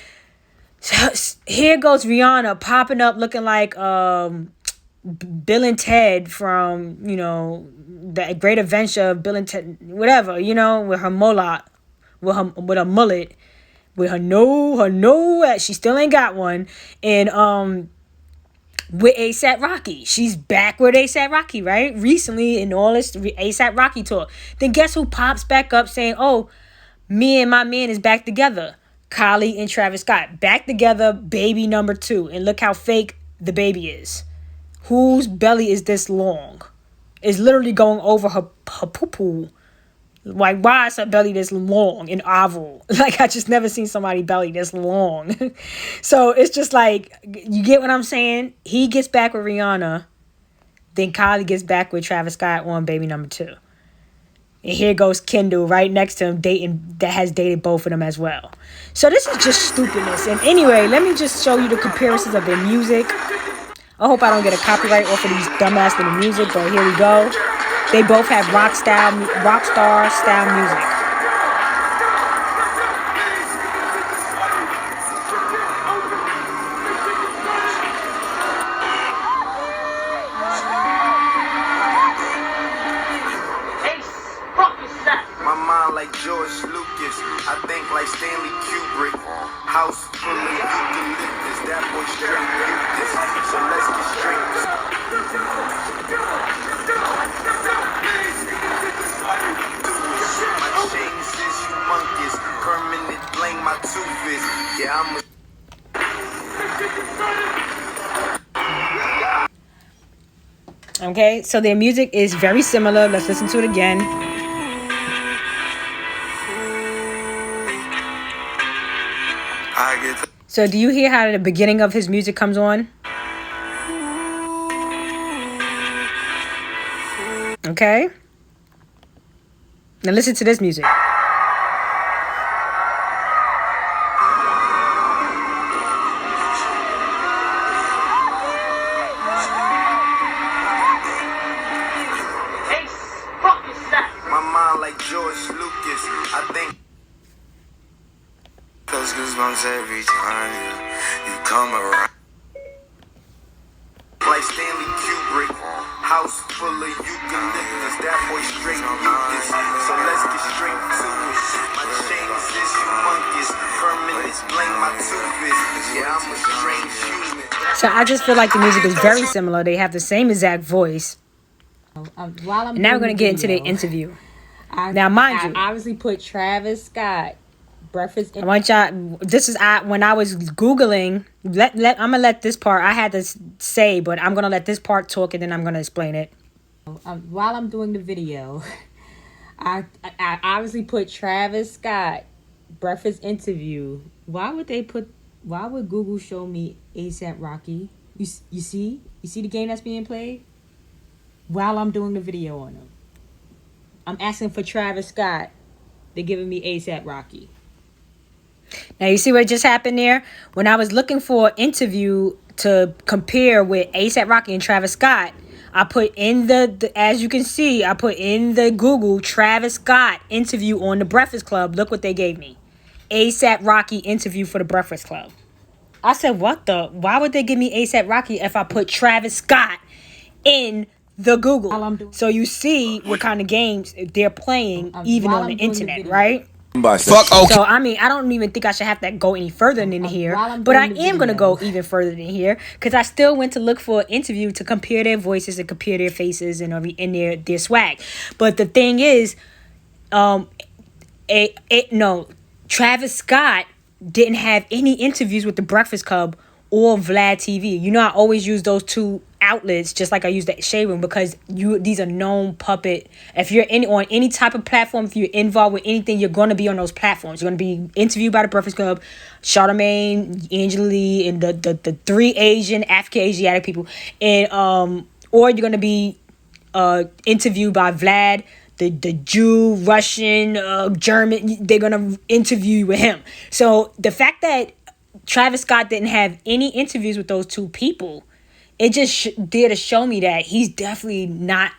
here goes Rihanna popping up looking like Bill and Ted from, you know, the Great Adventure of Bill and Ted, whatever, you know, with her mullet, with a mullet, with her no, she still ain't got one, and with A$AP Rocky. She's back with A$AP Rocky, right? Recently in all this A$AP Rocky talk. Then guess who pops back up saying, oh, me and my man is back together. Kylie and Travis Scott back together, baby number 2. And look how fake the baby is. Whose belly is this long? It's literally going over her poo-poo. Like, why is her belly this long and oval? Like, I just never seen somebody belly this long. So it's just like, you get what I'm saying? He gets back with Rihanna. Then Kylie gets back with Travis Scott on baby number 2. And here goes Kendall right next to him that has dated both of them as well. So this is just stupidness. And anyway, let me just show you the comparisons of their music. I hope I don't get a copyright off of these dumbass little music, but here we go. They both have rock star style music. My mind like George Lucas, I think like Stanley Kubrick. House full of eucalyptus, that boy straight mucus. So let's get straight. My chains is humongous, permanent bling, my tooth is. Yeah, I'm a Okay, so their music is very similar. Let's listen to it again. So do you hear how the beginning of his music comes on? Okay. Now listen to this music. my mind like George Lucas, I think. Those goosebumps every time you come around. Like Stanley Kubrick, house full of eucalyptus, that boy straight mucus. So let's get straight to it. My chains is humongous, permanent blank, my tooth is. Yeah, I'm a strange human. So I just feel like the music is very similar. They have the same exact voice. Now we're going to get into the interview. Now, mind you, I obviously put Travis Scott breakfast. I want y'all. This is when I was Googling. I'm gonna let this part. I had to say, but I'm gonna let this part talk, and then I'm gonna explain it. While I'm doing the video, I obviously put Travis Scott breakfast interview. Why would Google show me ASAP Rocky? You see the game that's being played while I'm doing the video on him. I'm asking for Travis Scott. They're giving me ASAP Rocky. Now, you see what just happened there? When I was looking for an interview to compare with A$AP Rocky and Travis Scott, I put in as you can see, I put in the Google Travis Scott interview on The Breakfast Club. Look what they gave me. A$AP Rocky interview for The Breakfast Club. I said, why would they give me A$AP Rocky if I put Travis Scott in the Google? So you see what kind of games they're playing even on the internet, right? Fuck okay. So, I mean, I don't even think I should have to go any further than here. But I am going to go even further than here. Because I still went to look for an interview to compare their voices and compare their faces and their swag. But the thing is, Travis Scott didn't have any interviews with The Breakfast Club or Vlad TV. You know, I always use those two outlets just like I use the Shade Room because these are known puppet. If you're on any type of platform, if you're involved with anything, you're going to be on those platforms. You're going to be interviewed by The Breakfast Club, Charlamagne, Angela Lee, and the three African Asiatic people, and or you're going to be interviewed by Vlad, the Jew, Russian, German. They're going to interview with him. So the fact that Travis Scott didn't have any interviews with those two people, it just did to show me that he's definitely not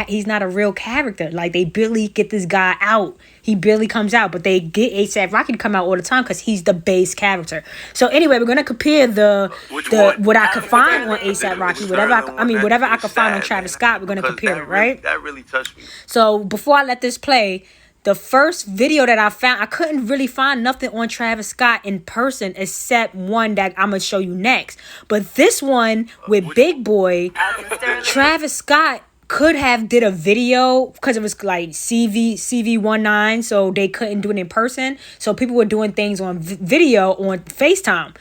he's not a real character. Like, they barely get this guy out. He barely comes out, but they get A$AP Rocky to come out all the time because he's the base character. So anyway, we're gonna compare what I could find on A$AP Rocky, whatever I could find on Travis Scott. We're gonna compare it, right? That really touched me. So before I let this play, the first video that I found, I couldn't really find nothing on Travis Scott in person except one that I'm going to show you next. But this one with Big Boy, Travis Scott could have did a video because it was like CV19, so they couldn't do it in person. So people were doing things on video on FaceTime.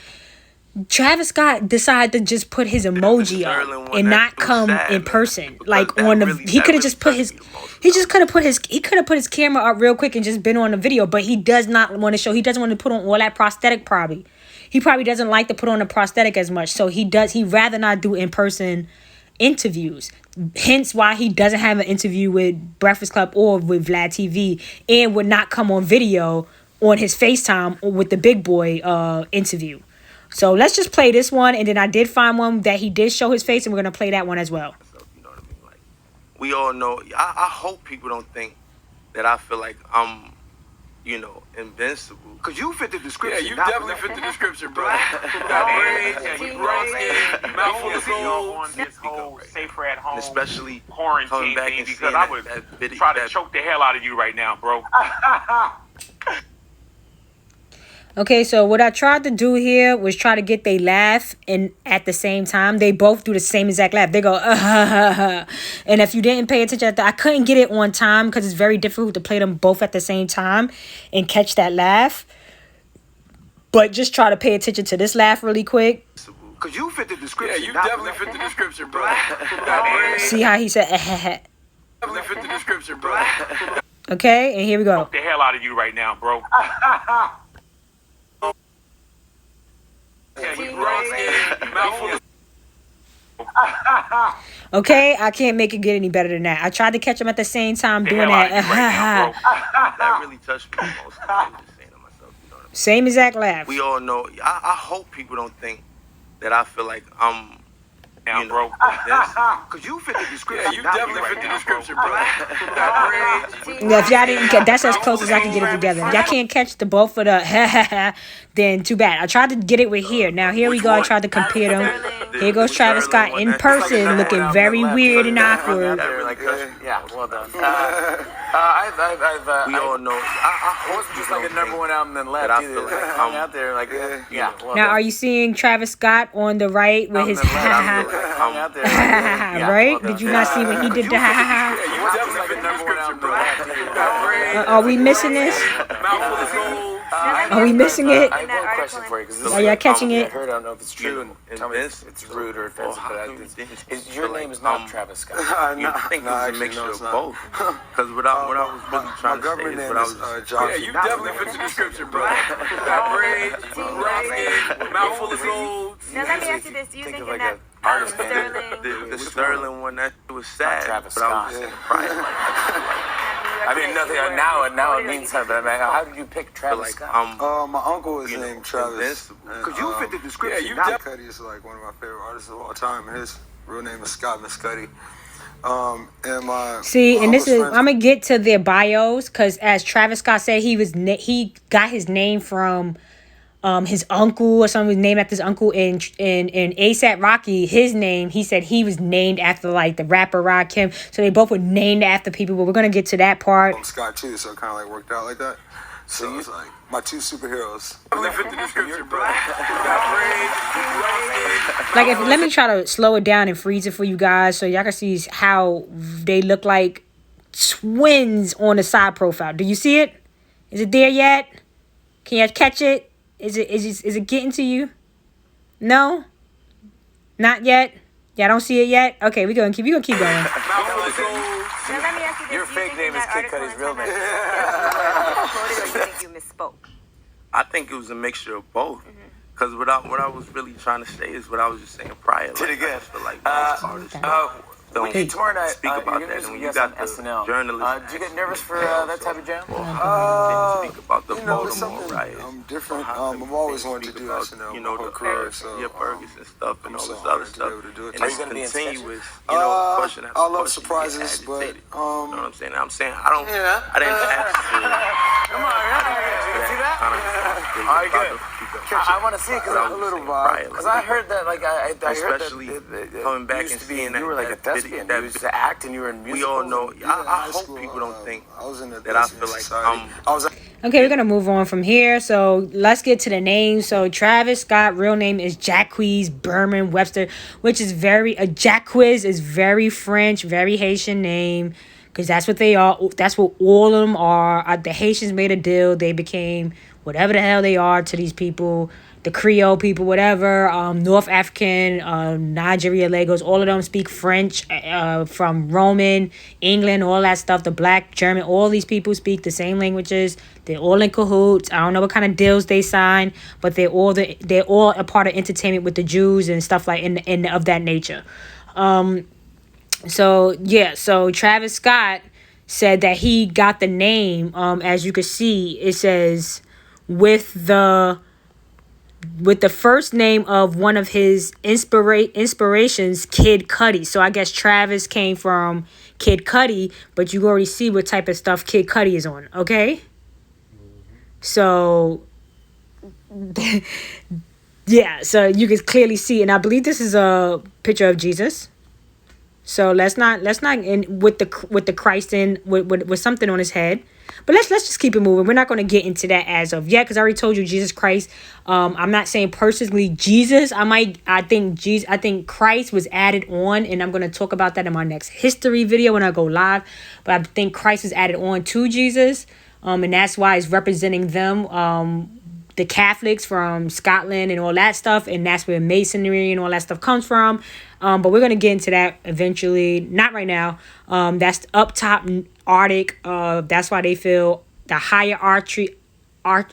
Travis Scott decided to just put his emoji up and not come in person. Like on the, he could have just put his, he could have put his camera up real quick and just been on the video. But he does not want to show. He doesn't want to put on all that prosthetic. Probably, he probably doesn't like to put on a prosthetic as much. So he rather not do in person interviews. Hence why he doesn't have an interview with Breakfast Club or with Vlad TV, and would not come on video on his FaceTime or with the Big Boy interview. So let's just play this one, and then I did find one that he did show his face, and we're gonna play that one as well. You know what I mean? Like, we all know. I hope people don't think that I feel like I'm, you know, invincible. Cause you fit the description. Yeah, you definitely fit the description, bro. Got braids, brown skin, mouthful of gold. On this whole safer at home, especially quarantine thing, because I would try to choke the hell out of you right now, bro. Okay, so what I tried to do here was try to get they laugh, and at the same time, they both do the same exact laugh. They go, and if you didn't pay attention, I couldn't get it on time because it's very difficult to play them both at the same time and catch that laugh. But just try to pay attention to this laugh really quick. Cause you fit the description. Yeah, you definitely fit the description, bro. See how he said, Definitely fit the description, bro. Okay, and here we go. Choke the hell out of you right now, bro. Okay, I can't make it get any better than that. I tried to catch him at the same time doing that. That really touched me the most. I was just saying to myself, you know what I mean? Same exact laugh. We all know. I hope people don't think that I feel like I'm, now, you know, cause you fit the description. Yeah, you definitely fit the description, bro. Yeah, if y'all didn't get, that's as close as I can get it together. If y'all can't catch the both of the then too bad. I tried to get it with here. Now here we go. I tried to compare them. Here goes Travis Scott in person, looking very weird and awkward. Yeah, well done. We all know. I wasn't just like a number one album and left either. Like I'm out there like, yeah. Well now, are you seeing Travis Scott on the right with his out there. Right? Did you not see when he did the Yeah, you definitely like a number one album and left. Are we missing this? Mouthful of gold. Are we missing it? I have one question for you. Are y'all catching it? I heard, I don't know if it's true, and tell me if it's rude or offensive, but your name is not Travis Scott. You think it was a mixture of both? Because what I was really trying to say is what I was. Yeah, you definitely fit the description, bro. Got braids, brown skin, mouthful of gold. Now let me ask you this: you Think thinking of like that a artist Sterling? The Sterling one, that was sad. Travis but I was Scott. surprised. I mean, nothing. Now it means something. I mean, how did you pick Travis Scott? My uncle is named Travis. Because you fit the description. Yeah, you Scott Cuddy is like one of my favorite artists of all time. His real name is Scott Miscuddy. And my See, and this is friends- I'm gonna get to their bios because as Travis Scott said, he got his name from his uncle or something was named after his uncle in ASAP Rocky. His name, he said he was named after like the rapper Rakim. So they both were named after people. But we're gonna get to that part. I'm Scott too, so it kind of like worked out like that. So it's like my two superheroes. Definitely fit the description, bro. Like, if let me try to slow it down and freeze it for you guys so y'all can see how they look like twins on the side profile. Do you see it? Is it there yet? Can you catch it? Is it getting to you? No? Not yet? Y'all don't see it yet? Okay, we're gonna keep going. Now let me ask you this: Your fake name is Kid Cudi's real name. Or do you think you misspoke? I think it was a mixture of both. Because what I was really trying to say is what I was just saying prior. Did it good. I feel like most artists don't When you toured at, speak about that. And when you got the SNL, journalists, did you get nervous for that type of jam? speak about the It's Baltimore something riots. different. I've always wanted to do SNL You my know, whole the career, so Ferguson stuff and I'm all so this other honored to be stuff. able to do it. And Are it's you gonna be in continuous, sketches? you know, question after I love question, surprises, you get but agitated. You know what I'm saying? I don't. I didn't ask for Come on, you see that? All right, good. I want to see it because But I a was little saying vibe. prior, Because I heard that, like, I heard Especially that coming back you used and to be, seeing you were like a that video- thespian. that You used to act and you were in We musicals. all know. in high I hope school, people don't think I was in the that I Thespian feel like Society. I was Okay, we're gonna move on from here. So let's get to the names. So Travis Scott, real name is Jacques Berman Webster, which is Jacques is very French, very Haitian name, because that's what they are. That's what all of them are. The Haitians made a deal. They became whatever the hell they are to these people. the Creole people, whatever, North African, Nigeria, Lagos, all of them speak French, from Roman, England, all that stuff, the Black, German, all these people speak the same languages. They're all in cahoots. I don't know what kind of deals they sign, but they're all a part of entertainment with the Jews and stuff like in of that nature. So Travis Scott said that he got the name, as you can see, it says with the first name of one of his inspirations, Kid Cudi. So I guess Travis came from Kid Cudi, but you already see what type of stuff Kid Cudi is on, okay? So yeah, so you can clearly see, and I believe this is a picture of Jesus. So let's not in with the Christ in with something on his head. But let's just keep it moving. We're not going to get into that as of yet, because I already told you Jesus Christ. I'm not saying personally Jesus. I think Christ was added on, and I'm going to talk about that in my next history video when I go live. But I think Christ was added on to Jesus, and that's why it's representing them, the Catholics from Scotland and all that stuff, and that's where Masonry and all that stuff comes from. But we're going to get into that eventually, not right now. That's up top Arctic. That's why they feel the hierarchy, or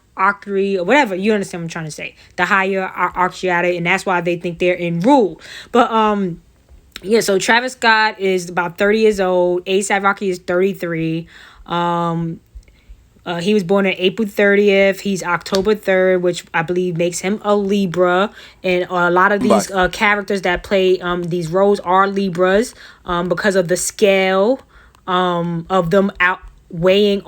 whatever, you understand what I'm trying to say, the hierarchy, and that's why they think they're in rule. But yeah, so Travis Scott is about 30 years old. A$AP Rocky is 33. He was born on April 30th. He's October 3rd, which I believe makes him a Libra. And a lot of these characters that play these roles are Libras, because of the scale of them overweighing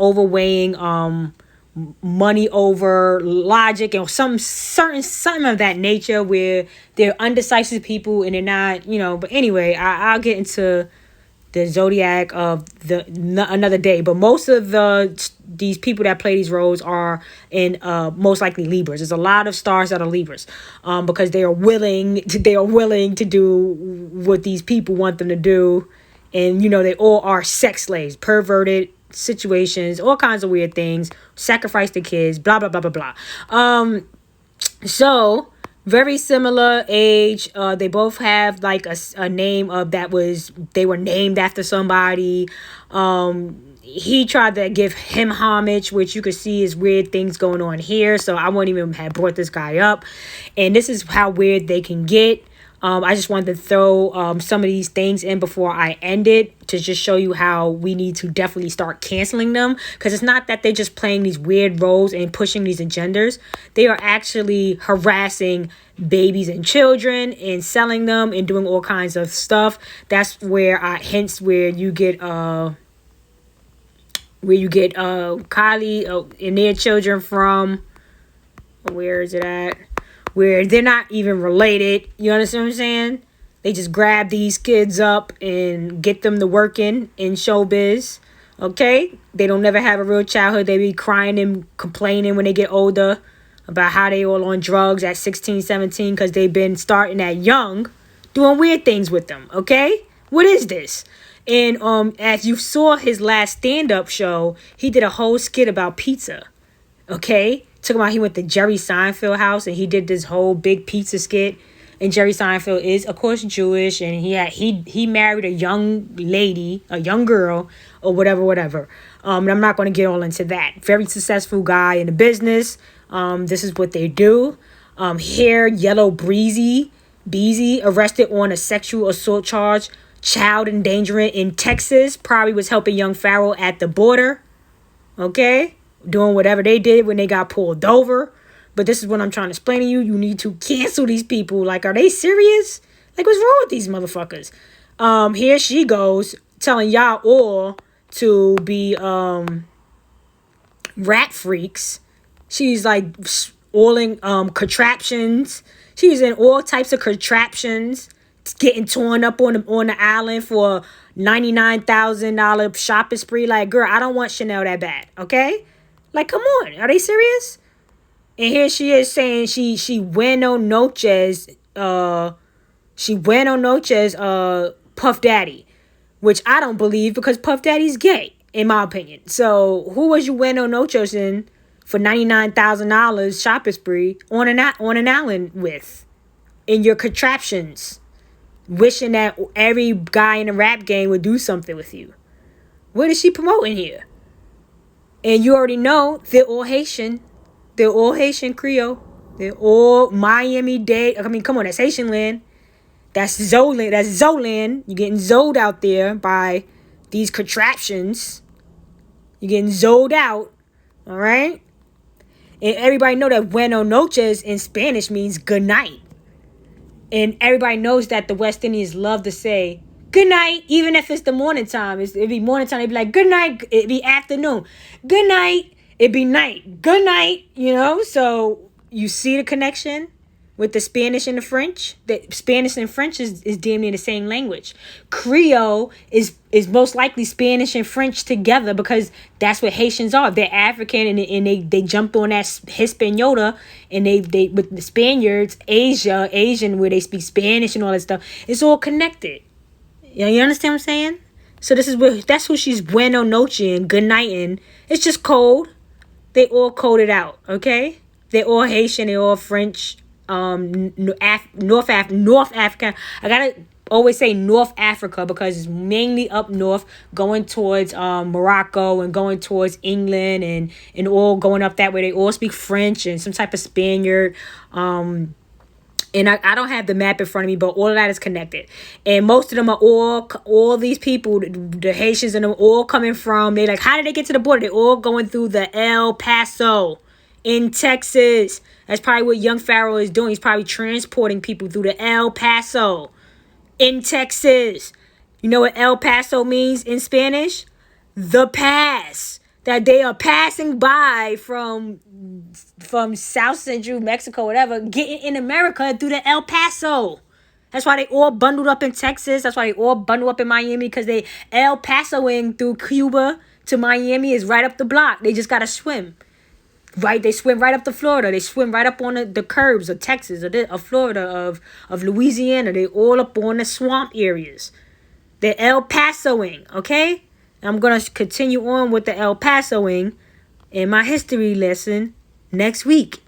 money over logic, and something of that nature, where they're undecisive people and they're not, But anyway, I'll get into the zodiac of another day. But most of these people that play these roles are in most likely Libras. There's a lot of stars that are Libras, because they are willing to do what these people want them to do, and they all are sex slaves, perverted situations, all kinds of weird things, sacrifice the kids, blah blah blah blah blah. So very similar age. They both have like a name they were named after somebody. He tried to give him homage, which you could see is weird things going on here. So I wouldn't even have brought this guy up. And this is how weird they can get. I just wanted to throw some of these things in before I end it, to just show you how we need to definitely start canceling them. Because it's not that they're just playing these weird roles and pushing these agendas. They are actually harassing babies and children and selling them and doing all kinds of stuff. That's where where you get Kylie and their children from. Where is it at? Where they're not even related. You understand what I'm saying? They just grab these kids up and get them to work in showbiz. Okay? They don't never have a real childhood. They be crying and complaining when they get older about how they all on drugs at 16, 17, because they've been starting at young, doing weird things with them. Okay? What is this? And as you saw his last stand-up show, he did a whole skit about pizza. Okay? Talking about he went to Jerry Seinfeld house and he did this whole big pizza skit. And Jerry Seinfeld is, of course, Jewish, and he married a young lady, a young girl, or whatever. And I'm not going to get all into that. Very successful guy in the business. This is what they do. Here, Yellow Beezy, arrested on a sexual assault charge, child endangerment in Texas. Probably was helping young Pharaoh at the border. Okay? Doing whatever they did when they got pulled over. But this is what I'm trying to explain to you. You need to cancel these people. Like, are they serious? Like, what's wrong with these motherfuckers? Here she goes, telling y'all all to be rat freaks. She's like all in contraptions. She's in all types of contraptions, getting torn up on the island for $99,000 shopping spree. Like, girl, I don't want Chanel that bad. Okay. Like, come on. Are they serious? And here she is saying she bueno noches Puff Daddy, which I don't believe, because Puff Daddy's gay, in my opinion. So who was you bueno noches in for $99,000 shopping spree on an island with, in your contraptions, wishing that every guy in a rap game would do something with you. What is she promoting here? And you already know they're all Haitian. They're all Haitian Creole. They're all Miami-Dade. I mean, come on, that's Haitian land. That's Zoland. That's Zoland. You're getting zoned out there by these contraptions. You're getting zoned out. All right? And everybody know that Buenos noches in Spanish means good night. And everybody knows that the West Indians love to say good night, even if it's the morning time. It'd be morning time. It'd be like, good night. It'd be afternoon. Good night. It'd be night. Good night. You know? So you see the connection with the Spanish and the French? The Spanish and French is damn near the same language. Creole is most likely Spanish and French together because that's what Haitians are. They're African and they jumped on that Hispaniola and they with the Spaniards, Asian where they speak Spanish and all that stuff. It's all connected. You understand what I'm saying? So that's who she's bueno noche and good night in. It's just code. They all coded out, okay? They're all Haitian, they're all French. North Africa. I gotta always say North Africa because it's mainly up north, going towards Morocco and going towards England and all going up that way. They all speak French and some type of Spaniard. And I don't have the map in front of me, but all of that is connected. And most of them are all these people, the Haitians and them all coming from. They like, how did they get to the border? They're all going through the El Paso in Texas. That's probably what young Pharaoh is doing. He's probably transporting people through the El Paso in Texas. You know what El Paso means in Spanish? The pass. That they are passing by from South Central Mexico, whatever, getting in America through the El Paso. That's why they all bundled up in Texas. That's why they all bundled up in Miami, because they El Pasoing through Cuba to Miami is right up the block. They just got to swim. Right, they swim right up to Florida. They swim right up on the curbs of Texas, of Florida, of Louisiana. They all up on the swamp areas. They're El Pasoing, okay? I'm going to continue on with the El Pasoing in my history lesson next week.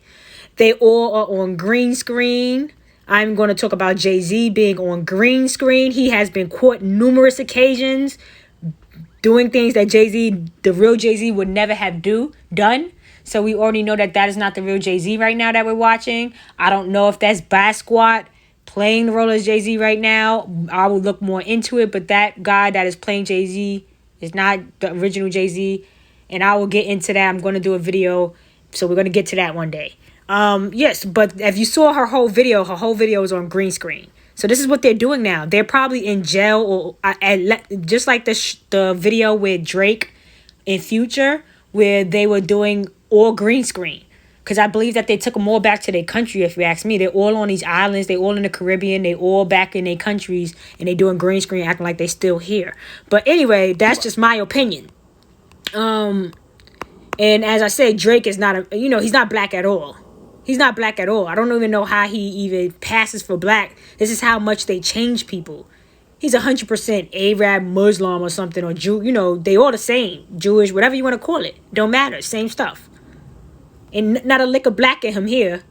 They all are on green screen. I'm going to talk about Jay-Z being on green screen. He has been caught numerous occasions doing things that Jay-Z, the real Jay-Z, would never have done. So we already know that is not the real Jay-Z right now that we're watching. I don't know if that's Basquiat playing the role as Jay-Z right now. I will look more into it. But that guy that is playing Jay-Z is not the original Jay-Z. And I will get into that. I'm going to do a video. So we're going to get to that one day. Yes, but if you saw her whole video is on green screen. So this is what they're doing now. They're probably in jail or just like the video with Drake in Future, where they were doing all green screen, because I believe that they took them all back to their country. If you ask me, they're all on these islands, they all in the Caribbean, they all back in their countries, and they doing green screen, acting like they still here. But anyway, that's just my opinion. And as I said, Drake is not he's not black at all. He's not black at all. I don't even know how he even passes for black. This is how much they change people. He's 100% Arab, Muslim or something, or Jew. They all the same. Jewish, whatever you want to call it. Don't matter. Same stuff. And not a lick of black in him here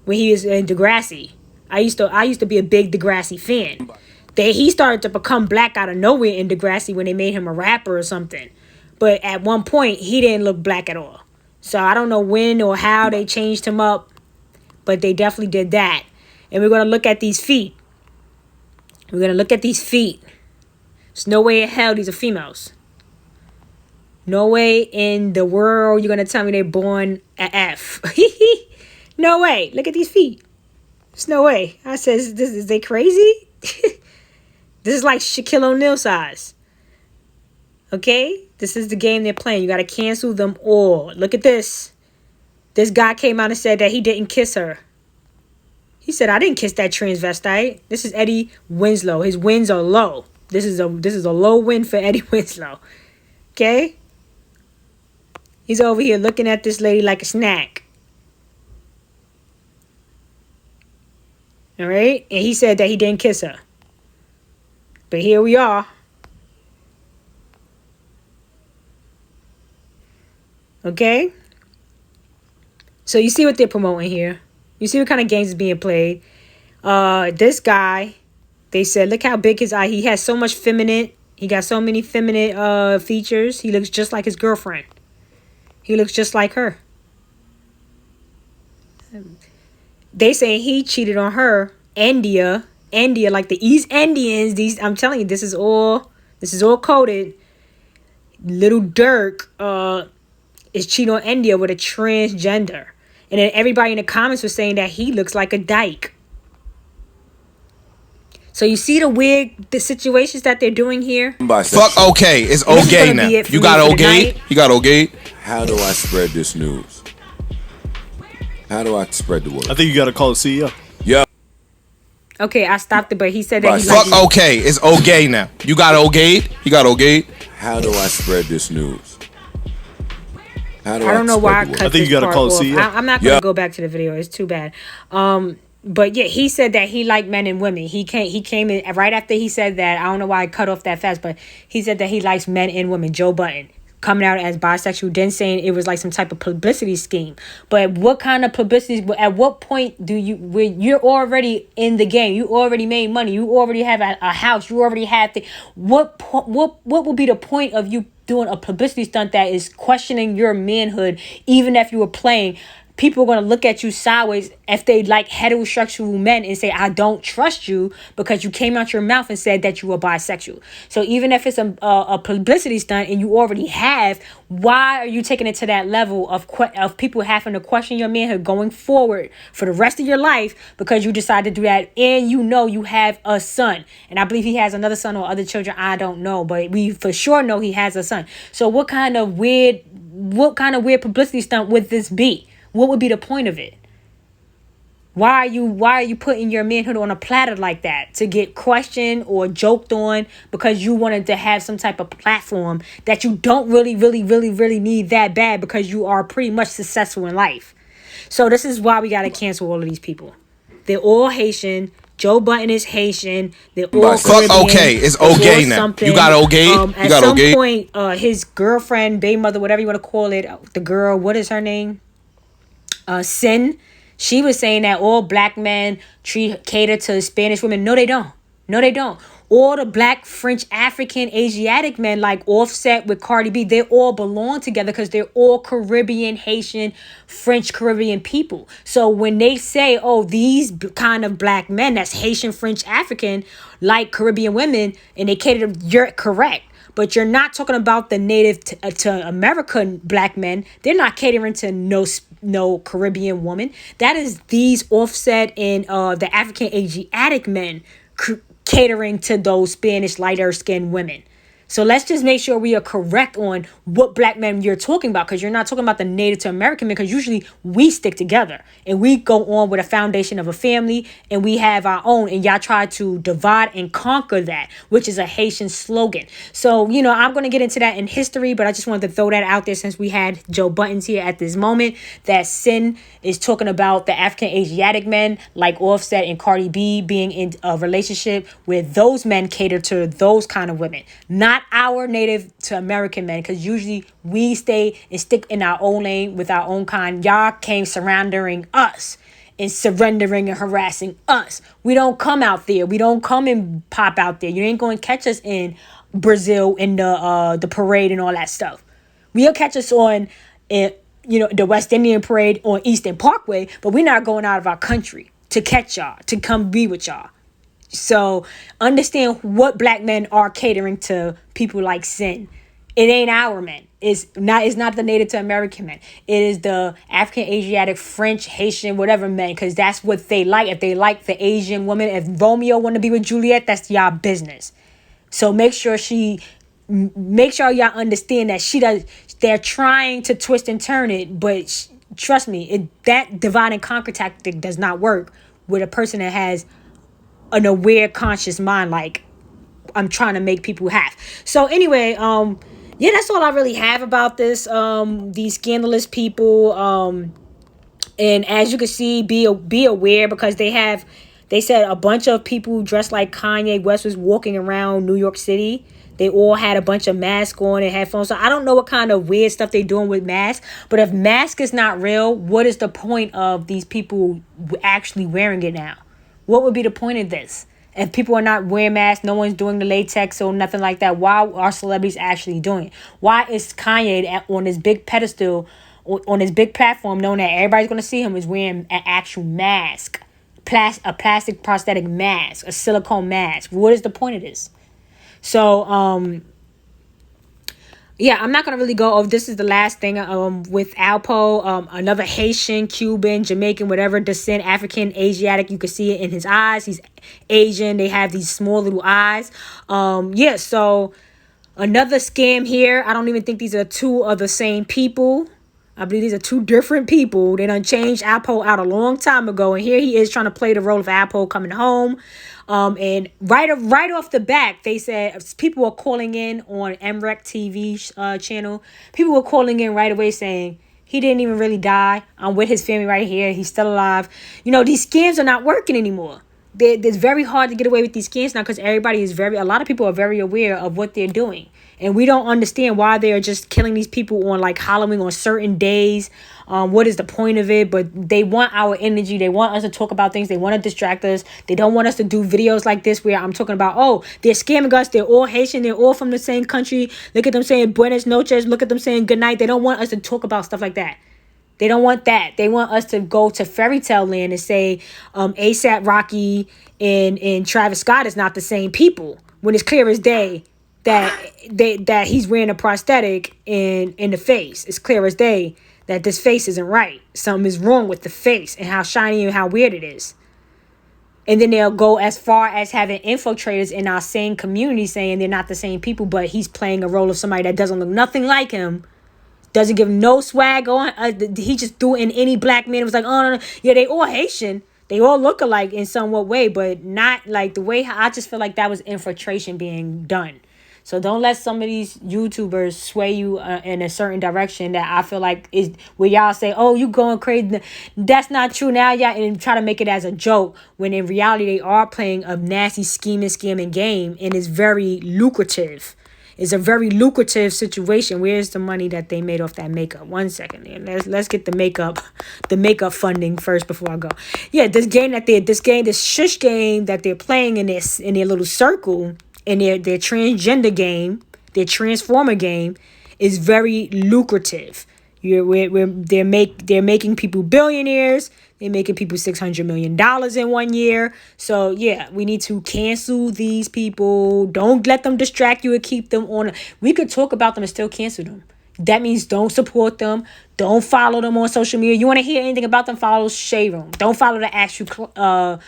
when he was in Degrassi. I used to be a big Degrassi fan. He started to become black out of nowhere in Degrassi when they made him a rapper or something. But at one point, he didn't look black at all. So I don't know when or how they changed him up, but they definitely did that. And we're going to look at these feet. There's no way in hell these are females. No way in the world you're going to tell me they're born a F. No way. Look at these feet. There's no way. I said, is they crazy? This is like Shaquille O'Neal size. Okay? This is the game they're playing. You got to cancel them all. Look at this. This guy came out and said that he didn't kiss her. He said, I didn't kiss that transvestite. This is Eddie Winslow. His wins are low. This is a low win for Eddie Winslow. Okay? He's over here looking at this lady like a snack. All right? And he said that he didn't kiss her. But here we are. Okay? So you see what they're promoting here. You see what kind of games is being played. This guy, they said, look how big his eye. He has so much feminine. He got so many feminine features. He looks just like his girlfriend. He looks just like her. They say he cheated on her. India, like the East Indians. I'm telling you, this is all coded. Little Dirk is cheating on India with a transgender. And then everybody in the comments was saying that he looks like a dyke. So you see the situations that they're doing here? Fuck okay. It's okay now. You got okay? You got okay? How do I spread this news? How do I spread the word? I think you got to call the CEO. Yeah. Okay, I stopped it, but he said that he fuck okay. It's okay now. You got okay? You got okay? How do I spread this news? How do I don't know why I cut I think you got to call the CEO. I'm not going to go back to the video. It's too bad. But yeah, he said that he liked men and women. He came in right after he said that. I don't know why I cut off that fast, but he said that he likes men and women. Joe Budden coming out as bisexual, then saying it was like some type of publicity scheme. But what kind of publicity? At what point when you're already in the game, you already made money, you already have a house, you already have what would be the point of you doing a publicity stunt that is questioning your manhood, even if you were playing? People are going to look at you sideways if they like heterosexual men and say, I don't trust you because you came out your mouth and said that you were bisexual. So even if it's a publicity stunt and you already have, why are you taking it to that level of people having to question your manhood going forward for the rest of your life because you decide to do that and you have a son? And I believe he has another son or other children. I don't know, but we for sure know he has a son. So what kind of weird publicity stunt would this be? What would be the point of it? Why are you putting your manhood on a platter like that? To get questioned or joked on because you wanted to have some type of platform that you don't really need that bad because you are pretty much successful in life. So this is why we got to cancel all of these people. They're all Haitian. Joe Budden is Haitian. They're all fuck Caribbean. Okay. It's okay now. Something. You got okay? You at got some okay? point, his girlfriend, baby mother, whatever you want to call it, the girl, what is her name? Sin, she was saying that all black men cater to Spanish women. No, they don't. All the black, French, African, Asiatic men like Offset with Cardi B, they all belong together because they're all Caribbean, Haitian, French, Caribbean people. So when they say, oh, these kind of black men, that's Haitian, French, African, like Caribbean women, and they cater to, you're correct. But you're not talking about the native to American black men. They're not catering to no Caribbean woman. That is these Offset and the African Asiatic men catering to those Spanish lighter skinned women. So let's just make sure we are correct on what black men you're talking about, because you're not talking about the native to American men, because usually we stick together and we go on with a foundation of a family and we have our own, and y'all try to divide and conquer that, which is a Haitian slogan. So, I'm going to get into that in history, but I just wanted to throw that out there since we had Joe Buttons here at this moment, that Sin is talking about the African Asiatic men like Offset and Cardi B being in a relationship where those men cater to those kind of women, not our native to American men, because usually we stay and stick in our own lane with our own kind. Y'all came surrendering us and surrendering and harassing us. We don't come out there. We don't come and pop out there. You ain't going to catch us in Brazil in the parade and all that stuff. We'll catch us on the West Indian parade on Eastern Parkway, but we're not going out of our country to catch y'all, to come be with y'all. So understand what black men are catering to people like Sin. It ain't our men. It's not the native to American men. It is the African, Asiatic, French, Haitian, whatever men, because that's what they like. If they like the Asian woman, if Romeo want to be with Juliet, that's y'all business. So make sure y'all understand that they're trying to twist and turn it, but trust me, that divide and conquer tactic does not work with a person that has an aware, conscious mind like I'm trying to make people have. So anyway, that's all I really have about this. These scandalous people. And as you can see, be aware, because they said a bunch of people dressed like Kanye West was walking around New York City. They all had a bunch of masks on and headphones. So I don't know what kind of weird stuff they're doing with masks. But if mask is not real, what is the point of these people actually wearing it now? What would be the point of this? If people are not wearing masks, no one's doing the latex or nothing like that, why are celebrities actually doing it? Why is Kanye on this big pedestal, on this big platform, knowing that everybody's going to see him, is wearing an actual mask? A plastic prosthetic mask, a silicone mask. What is the point of this? So, yeah, I'm not going to really go over. This is the last thing with Alpo, another Haitian, Cuban, Jamaican, whatever descent, African, Asiatic. You can see it in his eyes. He's Asian. They have these small little eyes. Yeah, so another scam here. I don't even think these are two of the same people. I believe these are two different people. They done changed Alpo out a long time ago. And here he is trying to play the role of Alpo coming home. And right off the back, they said people were calling in on MREC TV channel. People were calling in right away saying, he didn't even really die. I'm with his family right here. He's still alive. You know, these scams are not working anymore. It's very hard to get away with these scams now because a lot of people are very aware of what they're doing. And we don't understand why they are just killing these people on like Halloween on certain days. What is the point of it? But they want our energy. They want us to talk about things. They want to distract us. They don't want us to do videos like this where I'm talking about, oh, they're scamming us. They're all Haitian. They're all from the same country. Look at them saying buenas noches. Look at them saying good night. They don't want us to talk about stuff like that. They don't want that. They want us to go to fairy tale land and say ASAP Rocky and Travis Scott is not the same people when it's clear as day that he's wearing a prosthetic in the face. It's clear as day that this face isn't right. Something is wrong with the face and how shiny and how weird it is. And then they'll go as far as having infiltrators in our same community saying they're not the same people, but he's playing a role of somebody that doesn't look nothing like him. Doesn't give no swag on. He just threw in any black man. It was like, oh, no. Yeah, they all Haitian. They all look alike in somewhat way, but not like the way. I just feel like that was infiltration being done. So don't let some of these YouTubers sway you in a certain direction that I feel like is where y'all say, oh, you going crazy. That's not true now, y'all, and try to make it as a joke when in reality they are playing a nasty scamming game and it's very lucrative. It's a very lucrative situation. Where's the money that they made off that makeup? 1 second. Let's get the makeup funding first before I go. Yeah, this shush game that they're playing in their little circle, in their transgender game, their transformer game, is very lucrative. They're making people billionaires. They're making people $600 million in 1 year. So, yeah, we need to cancel these people. Don't let them distract you and keep them on. We could talk about them and still cancel them. That means don't support them. Don't follow them on social media. You want to hear anything about them, follow Shade Room. Don't follow the actual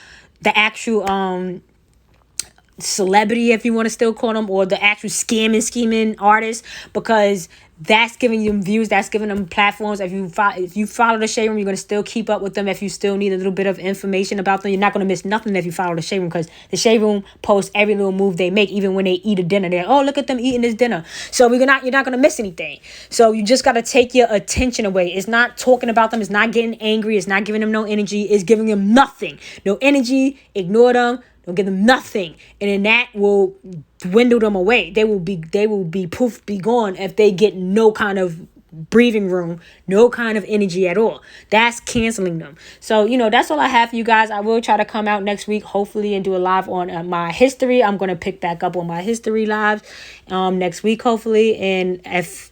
celebrity, if you want to still call them, or the actual scheming artist, because that's giving them views, that's giving them platforms. If you follow the Shade Room, you're going to still keep up with them. If you still need a little bit of information about them, you're not going to miss nothing if you follow the Shade Room, because the Shade Room posts every little move they make, even when they eat a dinner. They're, oh, look at them eating this dinner. So you're not going to miss anything. So you just got to take your attention away. It's not talking about them. It's not getting angry. It's not giving them no energy. It's giving them nothing. No energy. Ignore them. Don't give them nothing, and then that will dwindle them away. They will be poof, be gone if they get no kind of breathing room, no kind of energy at all. That's canceling them. So, that's all I have for you guys. I will try to come out next week, hopefully, and do a live on my history. I'm going to pick back up on my history lives next week, hopefully. And if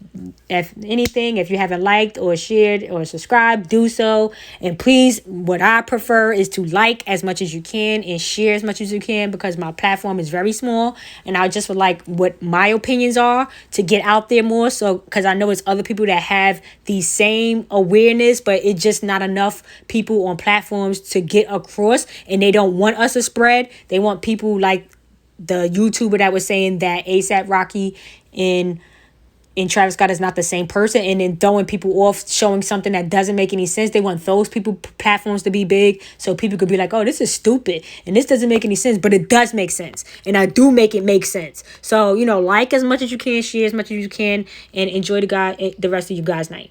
anything, if you haven't liked or shared or subscribed, do so. And please, what I prefer is to like as much as you can and share as much as you can, because my platform is very small, and I just would like what my opinions are to get out there more. So, because I know it's other people that have the same awareness, but it's just not enough people on platforms to get across, and they don't want us to spread. They want people like the YouTuber that was saying that ASAP Rocky and Travis Scott is not the same person, and then throwing people off, showing something that doesn't make any sense. They want those people platforms to be big so people could be like, oh, this is stupid and this doesn't make any sense, but it does make sense, and I do make it make sense. So like as much as you can, share as much as you can, and enjoy the rest of you guys' night.